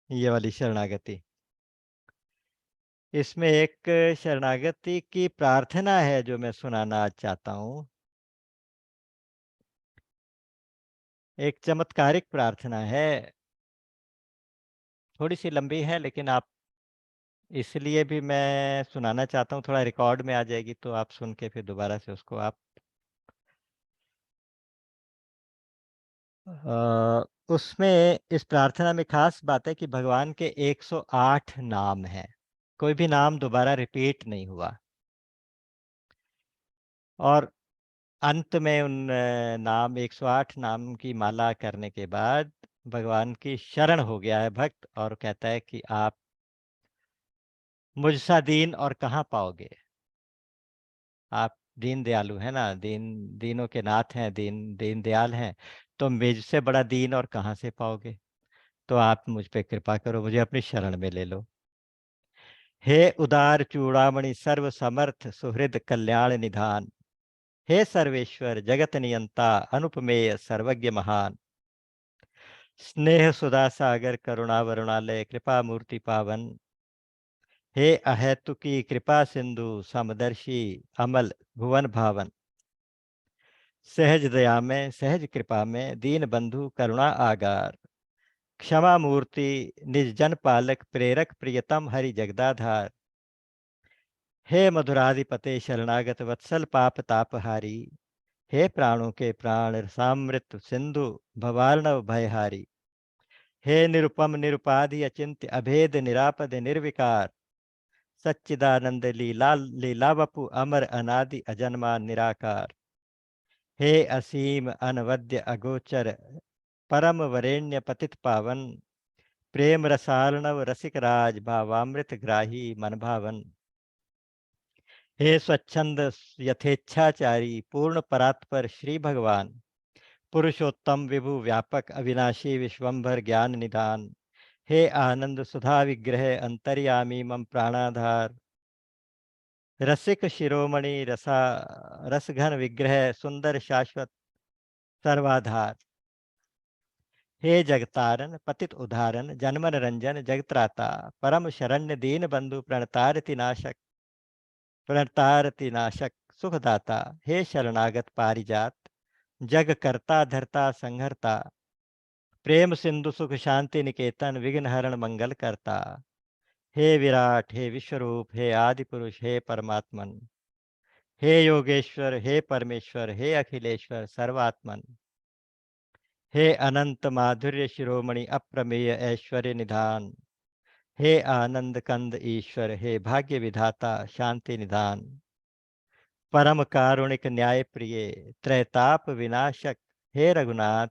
ये वाली शरणागति। इसमें एक शरणागति की प्रार्थना है जो मैं सुनाना आज चाहता हूँ। एक चमत्कारिक प्रार्थना है, थोड़ी सी लंबी है लेकिन आप, इसलिए भी मैं सुनाना चाहता हूँ, थोड़ा रिकॉर्ड में आ जाएगी तो आप सुन के फिर दोबारा से उसको आप उसमें इस प्रार्थना में ख़ास बात है कि भगवान के 108 नाम हैं। कोई भी नाम दोबारा रिपीट नहीं हुआ। और अंत में उन नाम 108 नाम की माला करने के बाद भगवान की शरण हो गया है भक्त और कहता है कि आप मुझसा दीन और कहाँ पाओगे? आप दीन दयालु हैं ना, दीनों के नाथ हैं, दीन दयाल हैं, तो मुझसे बड़ा दीन और कहाँ से पाओगे? तो आप मुझ पे कृपा करो, मुझे अपनी शरण में ले लो। हे उदार चूड़ामणि सर्व समर्थ सुहृद कल्याण निधान, हे सर्वेश्वर जगत नियंता अनुपमेय सर्वज्ञ महान, स्नेह सुधा सागर करुणा वरुणालय कृपा मूर्ति पावन, हे अहेतुकी कृपा सिंधु समदर्शी अमल भुवन भावन, सहज दया में सहज कृपा में दीन बंधु करुणा आगार, क्षमा मूर्ति निज जन पालक प्रेरक प्रियतम हरि जगदाधार, हे मधुराधिपते शरणागत वत्सल पाप तापहारी, हे प्राणों के प्राण रसामृत सिंधु भवार्णव भयहारी, हे निरुपम निरुपाधि अचिंत्य अभेद निरापद निर्विकार, सच्चिदानंद लीला लीला वपु अमर अनादि अजन्मा निराकार, हे असीम अनवद्य अगोचर परम वरेण्य पतित पावन, प्रेम रसार्णव रसिक राज भावामृत ग्राही मन भावन, हे स्वच्छंद यथेच्छाचारी पूर्ण परात्पर श्री भगवान, पुरुषोत्तम विभु व्यापक अविनाशी विश्वंभर ज्ञान निधान, हे आनंद सुधा विग्रह अंतर्यामी मम प्राणाधार, रसिक शिरोमणि रसघन विग्रह सुंदर शाश्वत सर्वाधार, हे जगतारन पतित उदाहरण जन्मन रंजन जगत्राता, परम शरण्य दीन बंधु प्रणतारति नाशक सुखदाता, हे शरणागत पारिजात जग करता धरता संहरता, प्रेम सिंधु सुख शांति निकेतन विघ्न हरण मंगल करता, हे विराट हे विश्वरूप हे आदि पुरुष हे परमात्मन, हे योगेश्वर हे परमेश्वर हे अखिलेश्वर सर्वात्मन, हे अनंत माधुर्य शिरोमणि अप्रमेय ऐश्वर्य निधान, हे आनंद कंद ईश्वर हे भाग्य विधाता शांति निधान, परम कारुणिक न्याय प्रिय त्रैताप विनाशक, हे रघुनाथ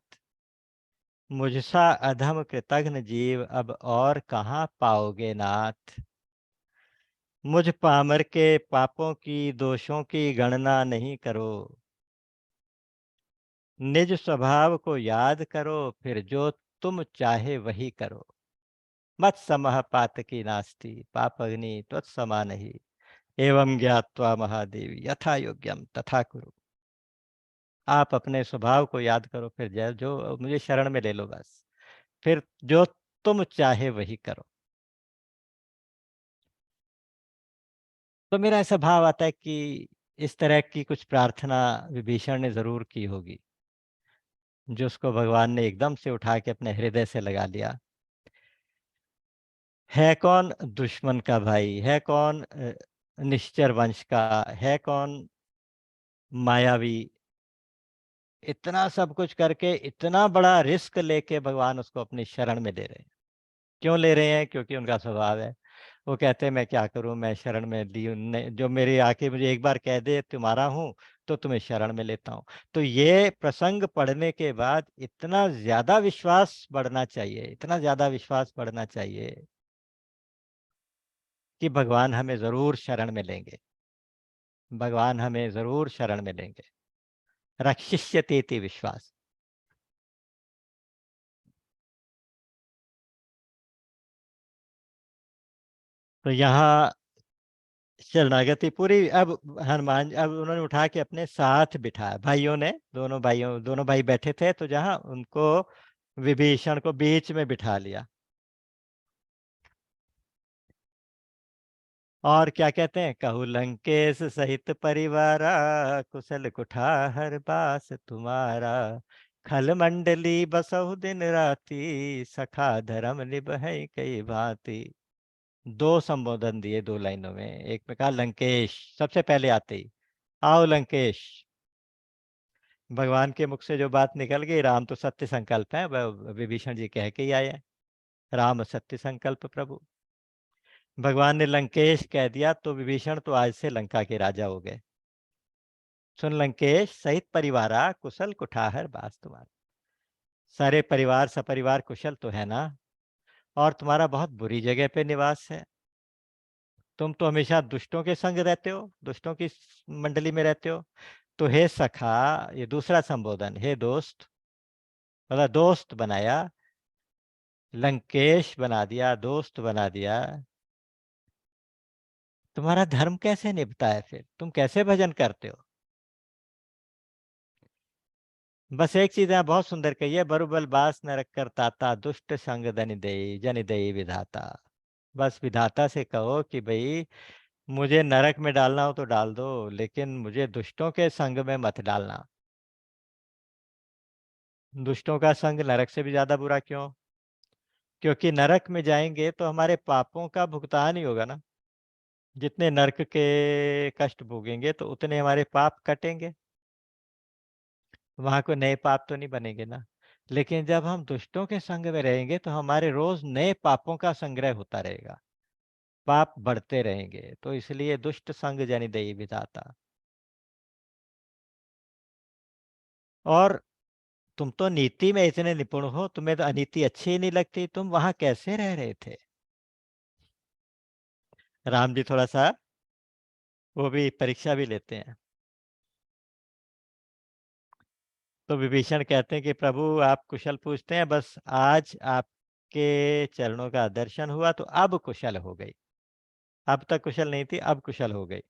मुझसा अधम कृतघ्न जीव अब और कहाँ पाओगे नाथ, मुझ पामर के पापों की दोषों की गणना नहीं करो, निज स्वभाव को याद करो फिर जो तुम चाहे वही करो, मत समह पातकी नास्ति पापग्नि त्वत्समा नहीं, एवं ज्ञात्वा महादेवी यथा योग्यम तथा कुरु, आप अपने स्वभाव को याद करो फिर जो मुझे शरण में ले लो बस, फिर जो तुम चाहे वही करो। तो मेरा ऐसा भाव आता है कि इस तरह की कुछ प्रार्थना विभीषण ने ज़रूर की होगी, जो उसको भगवान ने एकदम से उठा के अपने हृदय से लगा लिया। है कौन दुश्मन का भाई, है कौन निश्चर वंश का, है कौन मायावी, इतना सब कुछ करके इतना बड़ा रिस्क लेके भगवान उसको अपनी शरण में ले रहे हैं। क्यों ले रहे हैं? क्योंकि उनका स्वभाव है। वो कहते हैं मैं क्या करूं, मैं शरण में ली उनने, जो मेरे आके मुझे एक बार कह दे तुम्हारा हूं तो तुम्हें शरण में लेता हूं। तो ये प्रसंग पढ़ने के बाद इतना ज्यादा विश्वास बढ़ना चाहिए, इतना ज्यादा विश्वास बढ़ना चाहिए कि भगवान हमें जरूर शरण में लेंगे, भगवान हमें जरूर शरण में लेंगे। रक्षिष्यतीति विश्वास। तो यहाँ शरणागति पूरी। अब हनुमान अब उन्होंने उठा के अपने साथ बिठाया, भाइयों ने, दोनों भाई बैठे थे तो जहाँ उनको विभीषण को बीच में बिठा लिया। और क्या कहते हैं, कहु लंकेश सहित परिवारा कुशल कुठार बास तुम्हारा, खल मंडली बसहु दिन राती सखा धर्म निभै कई भांति। दो संबोधन दिए दो लाइनों में, एक में कहा लंकेश सबसे पहले आते ही, आओ लंकेश भगवान के मुख से जो बात निकल गई, राम तो सत्य संकल्प है, विभीषण जी कह के ही आए हैं, राम सत्य संकल्प प्रभु। भगवान ने लंकेश कह दिया तो विभीषण तो आज से लंका के राजा हो गए। सुन लंकेश सहित परिवारा, कुशल कुठार बास तुम्हारा। सारे परिवार सपरिवार कुशल तो है ना, और तुम्हारा बहुत बुरी जगह पे निवास है। तुम तो हमेशा दुष्टों के संग रहते हो, दुष्टों की मंडली में रहते हो। तो हे सखा, ये दूसरा संबोधन, हे दोस्त, मतलब दोस्त बनाया, लंकेश बना दिया, दोस्त बना दिया। तुम्हारा धर्म कैसे निभता है, फिर तुम कैसे भजन करते हो? बस एक चीज है, बहुत सुंदर कही है, बरुबल बास न रख ताता, दुष्ट संग धनि देई जनि देई विधाता। बस विधाता से कहो कि भाई मुझे नरक में डालना हो तो डाल दो, लेकिन मुझे दुष्टों के संग में मत डालना। दुष्टों का संग नरक से भी ज्यादा बुरा क्यों? क्योंकि नरक में जाएंगे तो हमारे पापों का भुगतान ही होगा ना। जितने नरक के कष्ट भोगेंगे तो उतने हमारे पाप कटेंगे, वहां कोई नए पाप तो नहीं बनेंगे ना। लेकिन जब हम दुष्टों के संग में रहेंगे तो हमारे रोज नए पापों का संग्रह होता रहेगा, पाप बढ़ते रहेंगे। तो इसलिए दुष्ट संग जनि दई विधाता। और तुम तो नीति में इतने निपुण हो, तुम्हें तो अनीति अच्छी ही नहीं लगती, तुम वहां कैसे रह रहे थे? राम जी थोड़ा सा वो भी परीक्षा भी लेते हैं। तो विभीषण कहते हैं कि प्रभु आप कुशल पूछते हैं, बस आज आपके चरणों का दर्शन हुआ तो अब कुशल हो गई। अब तक कुशल नहीं थी, अब कुशल हो गई।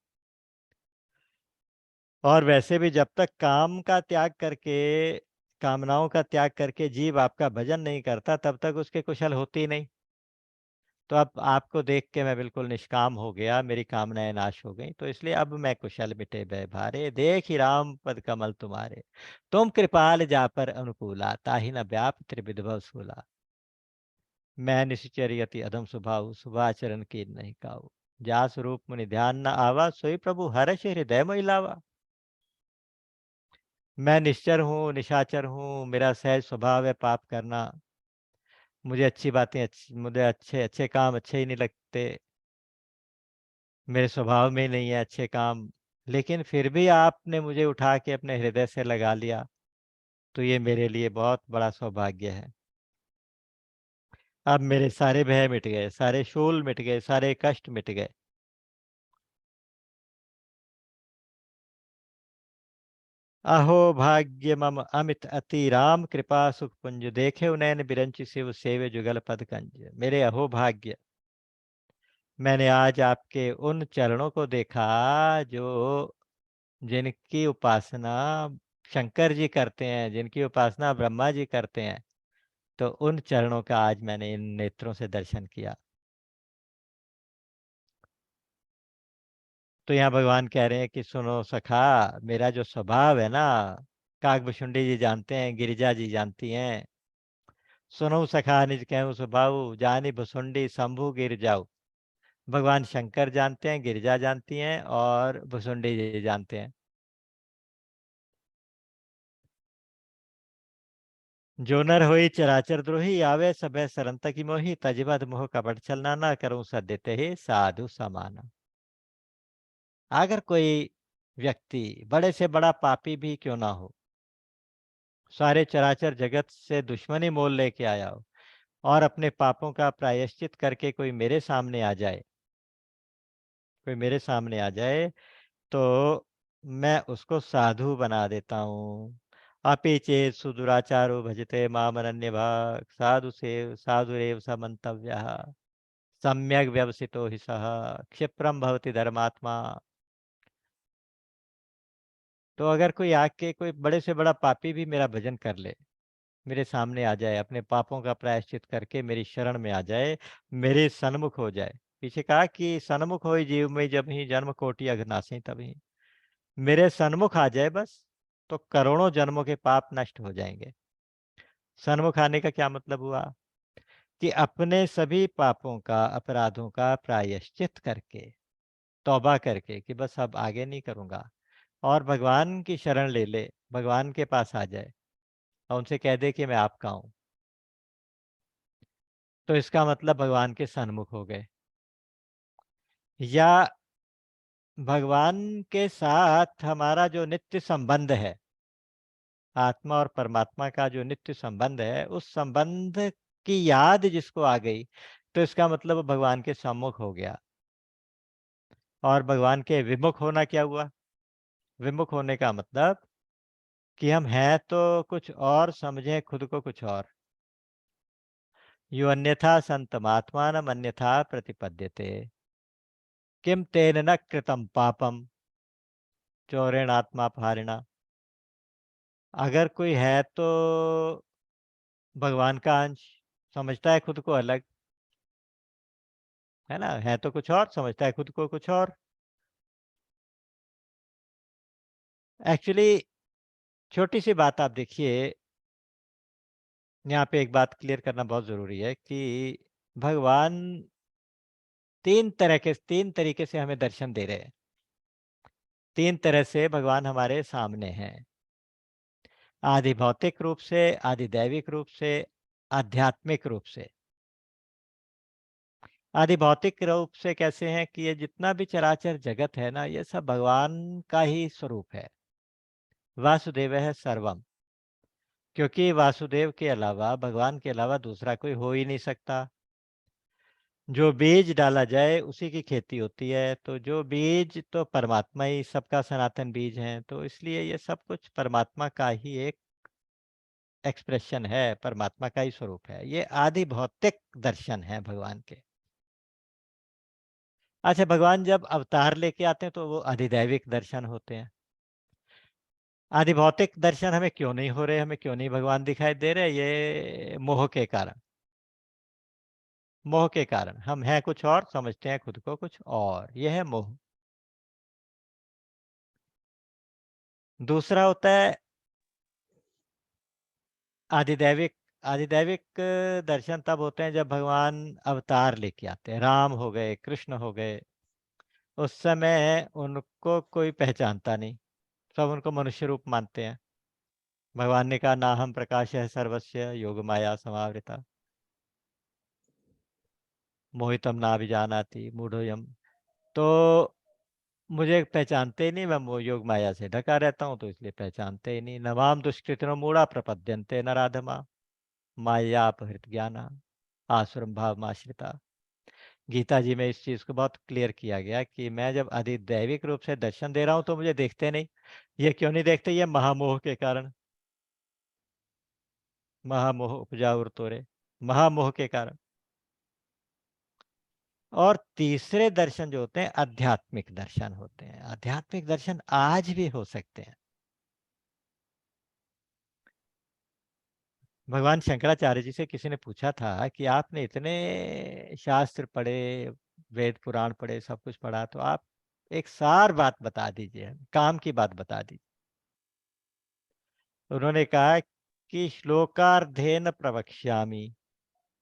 और वैसे भी जब तक काम का त्याग करके, कामनाओं का त्याग करके जीव आपका भजन नहीं करता, तब तक उसके कुशल होती ही नहीं। तो अब आपको देख के मैं बिल्कुल निष्काम हो गया, मेरी कामनाएं नाश हो गई, तो इसलिए अब मैं कुशल मिटे भय भारे, देख ही राम पद कमल तुम्हारे। तुम कृपाल जा पर अनुकूला, ताहि न व्याप त्रिविधव सूला। मैं निश्चर यति अधम स्वभाव, शुभाचरण की नहीं काऊ। जास रूप मुनि ध्यान न आवा, सोई प्रभु हर्ष हृदय मोहि लावा। मैं निश्चर हूँ, निशाचर हूँ, मेरा सहज स्वभाव है पाप करना। मुझे अच्छी बातें अच्छी, मुझे अच्छे अच्छे काम अच्छे ही नहीं लगते, मेरे स्वभाव में ही नहीं है अच्छे काम। लेकिन फिर भी आपने मुझे उठा के अपने हृदय से लगा लिया, तो ये मेरे लिए बहुत बड़ा सौभाग्य है। अब मेरे सारे भय मिट गए, सारे शूल मिट गए, सारे कष्ट मिट गए। अहो भाग्य मम अमित अति, राम कृपा सुख पुंज, देखे उनैन बिरंचि शिव सेवे जुगल पद कंज। मेरे अहो भाग्य, मैंने आज आपके उन चरणों को देखा जो, जिनकी उपासना शंकर जी करते हैं, जिनकी उपासना ब्रह्मा जी करते हैं। तो उन चरणों का आज मैंने इन नेत्रों से दर्शन किया। तो यहाँ भगवान कह रहे हैं कि सुनो सखा, मेरा जो स्वभाव है ना, काकभुशुंडी जी जानते हैं, गिरिजा जी जानती हैं। सुनो सखा निज कहूँ स्वभाव, जानी भुसुंडी शंभु गिर जाऊ। भगवान शंकर जानते हैं, गिरिजा जानती हैं, और भुसुंडी जी जानते हैं। जो नर होई चराचर द्रोही, आवे सभय सरंत की मोही, तजबद मोह कपट छलना, ना करूं सद्यते ही साधु समाना। अगर कोई व्यक्ति बड़े से बड़ा पापी भी क्यों ना हो, सारे चराचर जगत से दुश्मनी मोल लेके आया हो, और अपने पापों का प्रायश्चित करके कोई मेरे सामने आ जाए, कोई मेरे सामने आ जाए, तो मैं उसको साधु बना देता हूँ। अपि चेत सुदुराचारो भजते मामनन्य भाग, साधु से साधुरेव स मंतव्यः, सम्यक व्यवसितो हि सः, क्षिप्रम भवति धर्मात्मा। तो अगर कोई आके, कोई बड़े से बड़ा पापी भी मेरा भजन कर ले, मेरे सामने आ जाए, अपने पापों का प्रायश्चित करके मेरी शरण में आ जाए, मेरे सन्मुख हो जाए। पीछे कहा कि सन्मुख होई जीव में जब ही, जन्म कोटि अघनासी तभी। मेरे सन्मुख आ जाए बस, तो करोड़ों जन्मों के पाप नष्ट हो जाएंगे। सन्मुख आने का क्या मतलब हुआ? कि अपने सभी पापों का, अपराधों का प्रायश्चित करके, तौबा करके कि बस अब आगे नहीं करूंगा, और भगवान की शरण ले ले, भगवान के पास आ जाए और उनसे कह दे कि मैं आपका हूं, तो इसका मतलब भगवान के सन्मुख हो गए। या भगवान के साथ हमारा जो नित्य संबंध है, आत्मा और परमात्मा का जो नित्य संबंध है, उस संबंध की याद जिसको आ गई, तो इसका मतलब वो भगवान के सम्मुख हो गया। और भगवान के विमुख होना क्या हुआ? विमुख होने का मतलब कि हम हैं तो कुछ और, समझें खुद को कुछ और। यो अन्यथा संतमात्मानम् अन्यथा प्रतिपद्यते, किम तेन न कृतं पापम चौरेणात्मापहारिणा। अगर कोई है तो भगवान का अंश, समझता है खुद को अलग, है ना? है तो कुछ और, समझता है खुद को कुछ और। एक्चुअली छोटी सी बात आप देखिए, यहाँ पे एक बात क्लियर करना बहुत ज़रूरी है कि भगवान 3 तरीके से हमें दर्शन दे रहे हैं। 3 तरह से भगवान हमारे सामने हैं। आदि भौतिक रूप से, आदि दैविक रूप से, आध्यात्मिक रूप से। आदि भौतिक रूप से कैसे हैं कि ये जितना भी चराचर जगत है ना, ये सब भगवान का ही स्वरूप है। वासुदेवः सर्वम्। क्योंकि वासुदेव के अलावा, भगवान के अलावा दूसरा कोई हो ही नहीं सकता। जो बीज डाला जाए उसी की खेती होती है, तो जो बीज तो परमात्मा ही सबका सनातन बीज है, तो इसलिए ये सब कुछ परमात्मा का ही एक एक्सप्रेशन है, परमात्मा का ही स्वरूप है। ये आदि भौतिक दर्शन है भगवान के। अच्छा, भगवान जब अवतार लेके आते हैं तो वो अधिदैविक दर्शन होते हैं। आदि भौतिक दर्शन हमें क्यों नहीं हो रहे, हमें क्यों नहीं भगवान दिखाई दे रहे? ये मोह के कारण। मोह के कारण हम हैं कुछ और, समझते हैं खुद को कुछ और, ये है मोह। दूसरा होता है आधिदैविक। आधिदैविक दर्शन तब होते हैं जब भगवान अवतार लेके आते हैं। राम हो गए, कृष्ण हो गए, उस समय उनको कोई पहचानता नहीं, सब उनको मनुष्य रूप मानते हैं। भगवान ने कहा नाहम प्रकाश है सर्वस्य योग माया समावृता मोहितम नाभिजानाति मूढ़ोयम। तो मुझे पहचानते ही नहीं, मैं योग माया से ढका रहता हूँ, तो इसलिए पहचानते ही नहीं। नवाम दुष्कृतिनो मूढ़ा प्रपद्यन्ते नराधमा माया अपहृत ज्ञाना आसुरम भाव आश्रिता। गीता जी में इस चीज को बहुत क्लियर किया गया कि मैं जब अधिदैविक रूप से दर्शन दे रहा हूं तो मुझे देखते नहीं। ये क्यों नहीं देखते? ये महामोह के कारण। महामोह उपजा तोरे, महामोह के कारण। और तीसरे दर्शन जो होते हैं आध्यात्मिक दर्शन होते हैं। आध्यात्मिक दर्शन आज भी हो सकते हैं। भगवान शंकराचार्य जी से किसी ने पूछा था कि आपने इतने शास्त्र पढ़े, वेद पुराण पढ़े, सब कुछ पढ़ा, तो आप एक सार बात बता दीजिए, काम की बात बता दीजिए। उन्होंने कहा कि श्लोकार्धेन प्रवक्ष्यामि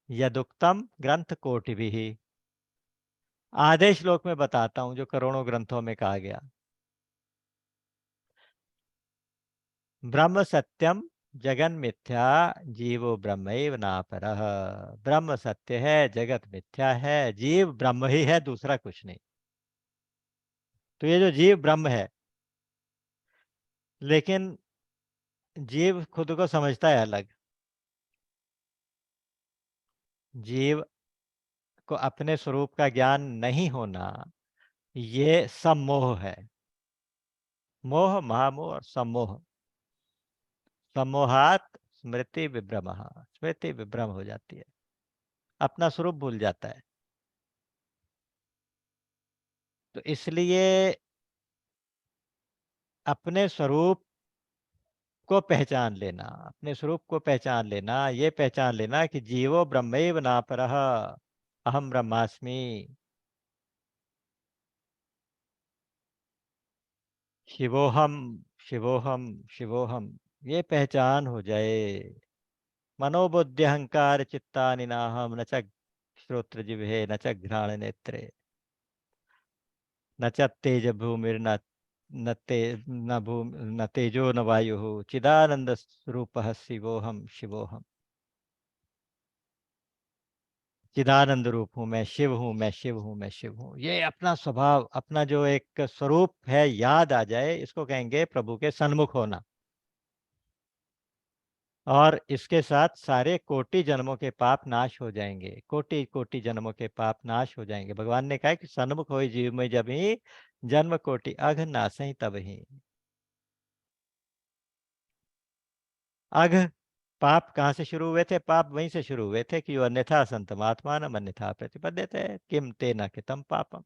यदुक्तम ग्रंथ कोटिभिः। आधे श्लोक में बताता हूं जो करोड़ों ग्रंथों में कहा गया। ब्रह्म सत्यम जगन मिथ्या जीवो ब्रह्मैव नापरः। ब्रह्म सत्य है, जगत मिथ्या है, जीव ब्रह्म ही है, दूसरा कुछ नहीं। तो ये जो जीव ब्रह्म है, लेकिन जीव खुद को समझता है अलग। जीव को अपने स्वरूप का ज्ञान नहीं होना, ये सम्मोह है। मोह, महामोह और सम्मोह। सम्मोहात स्मृति विभ्रम। स्मृति विभ्रम हो जाती है, अपना स्वरूप भूल जाता है। तो इसलिए अपने स्वरूप को पहचान लेना, अपने स्वरूप को पहचान लेना, ये पहचान लेना कि जीवो ब्रह्मैव नापरः, अहम ब्रह्मास्मि। शिवोहम, शिवोहम, शिवोहम, ये पहचान हो जाए। मनोबुद्धि अहंकार चित्तानि नाहम न च श्रोत्र जिह्वे न च घ्राण नेत्रे न च तेज भूमिर्न न ते न भूमि न तेजो न वायुः चिदानंद रूपः शिवोहम शिवोहम। चिदानंद रूप हूँ मैं, शिव हूँ मैं, शिव हूँ मैं, शिव हूँ। ये अपना स्वभाव, अपना जो एक स्वरूप है याद आ जाए, इसको कहेंगे प्रभु के सन्मुख होना। और इसके साथ सारे कोटि जन्मों के पाप नाश हो जाएंगे, कोटि कोटि जन्मों के पाप नाश हो जाएंगे। भगवान ने कहा कि सन्मुख हो जीव में जब ही जन्म कोटि अघ नासई तब ही। अघ पाप कहाँ से शुरू हुए थे? पाप वहीं से शुरू हुए थे कि यो अन्यथा संतमात्मान अन्यथा प्रतिपद्यते किम तेन कृतं पापम।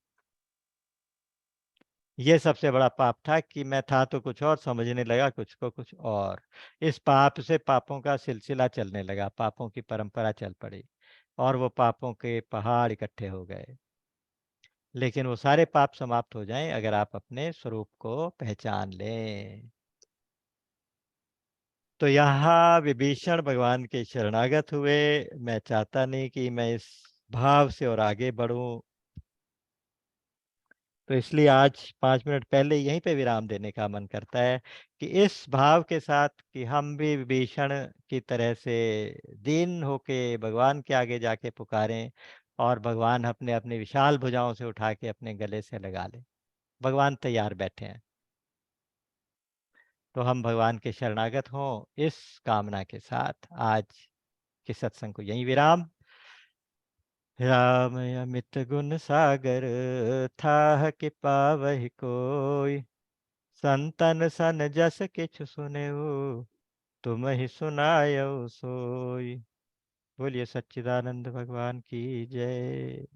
ये सबसे बड़ा पाप था कि मैं था तो कुछ और, समझने लगा कुछ को कुछ और। इस पाप से पापों का सिलसिला चलने लगा, पापों की परंपरा चल पड़ी और वो पापों के पहाड़ इकट्ठे हो गए। लेकिन वो सारे पाप समाप्त हो जाएं अगर आप अपने स्वरूप को पहचान लें। तो यहाँ विभीषण भगवान के शरणागत हुए। मैं चाहता नहीं कि मैं इस भाव से और आगे बढ़ूं, तो इसलिए आज 5 मिनट पहले यहीं पे विराम देने का मन करता है कि इस भाव के साथ कि हम भी विभीषण की तरह से दीन होके भगवान के आगे जाके पुकारें और भगवान अपने अपनी विशाल भुजाओं से उठा के अपने गले से लगा ले। भगवान तैयार बैठे हैं। तो हम भगवान के शरणागत हों, इस कामना के साथ आज के सत्संग को यहीं विराम। राम अमित गुण सागर थाह कि पावहि कोई, संतन सन जस किछु सुनेऊ तुम ही सुनायऊ सोई। बोलिए सच्चिदानंद भगवान की जय।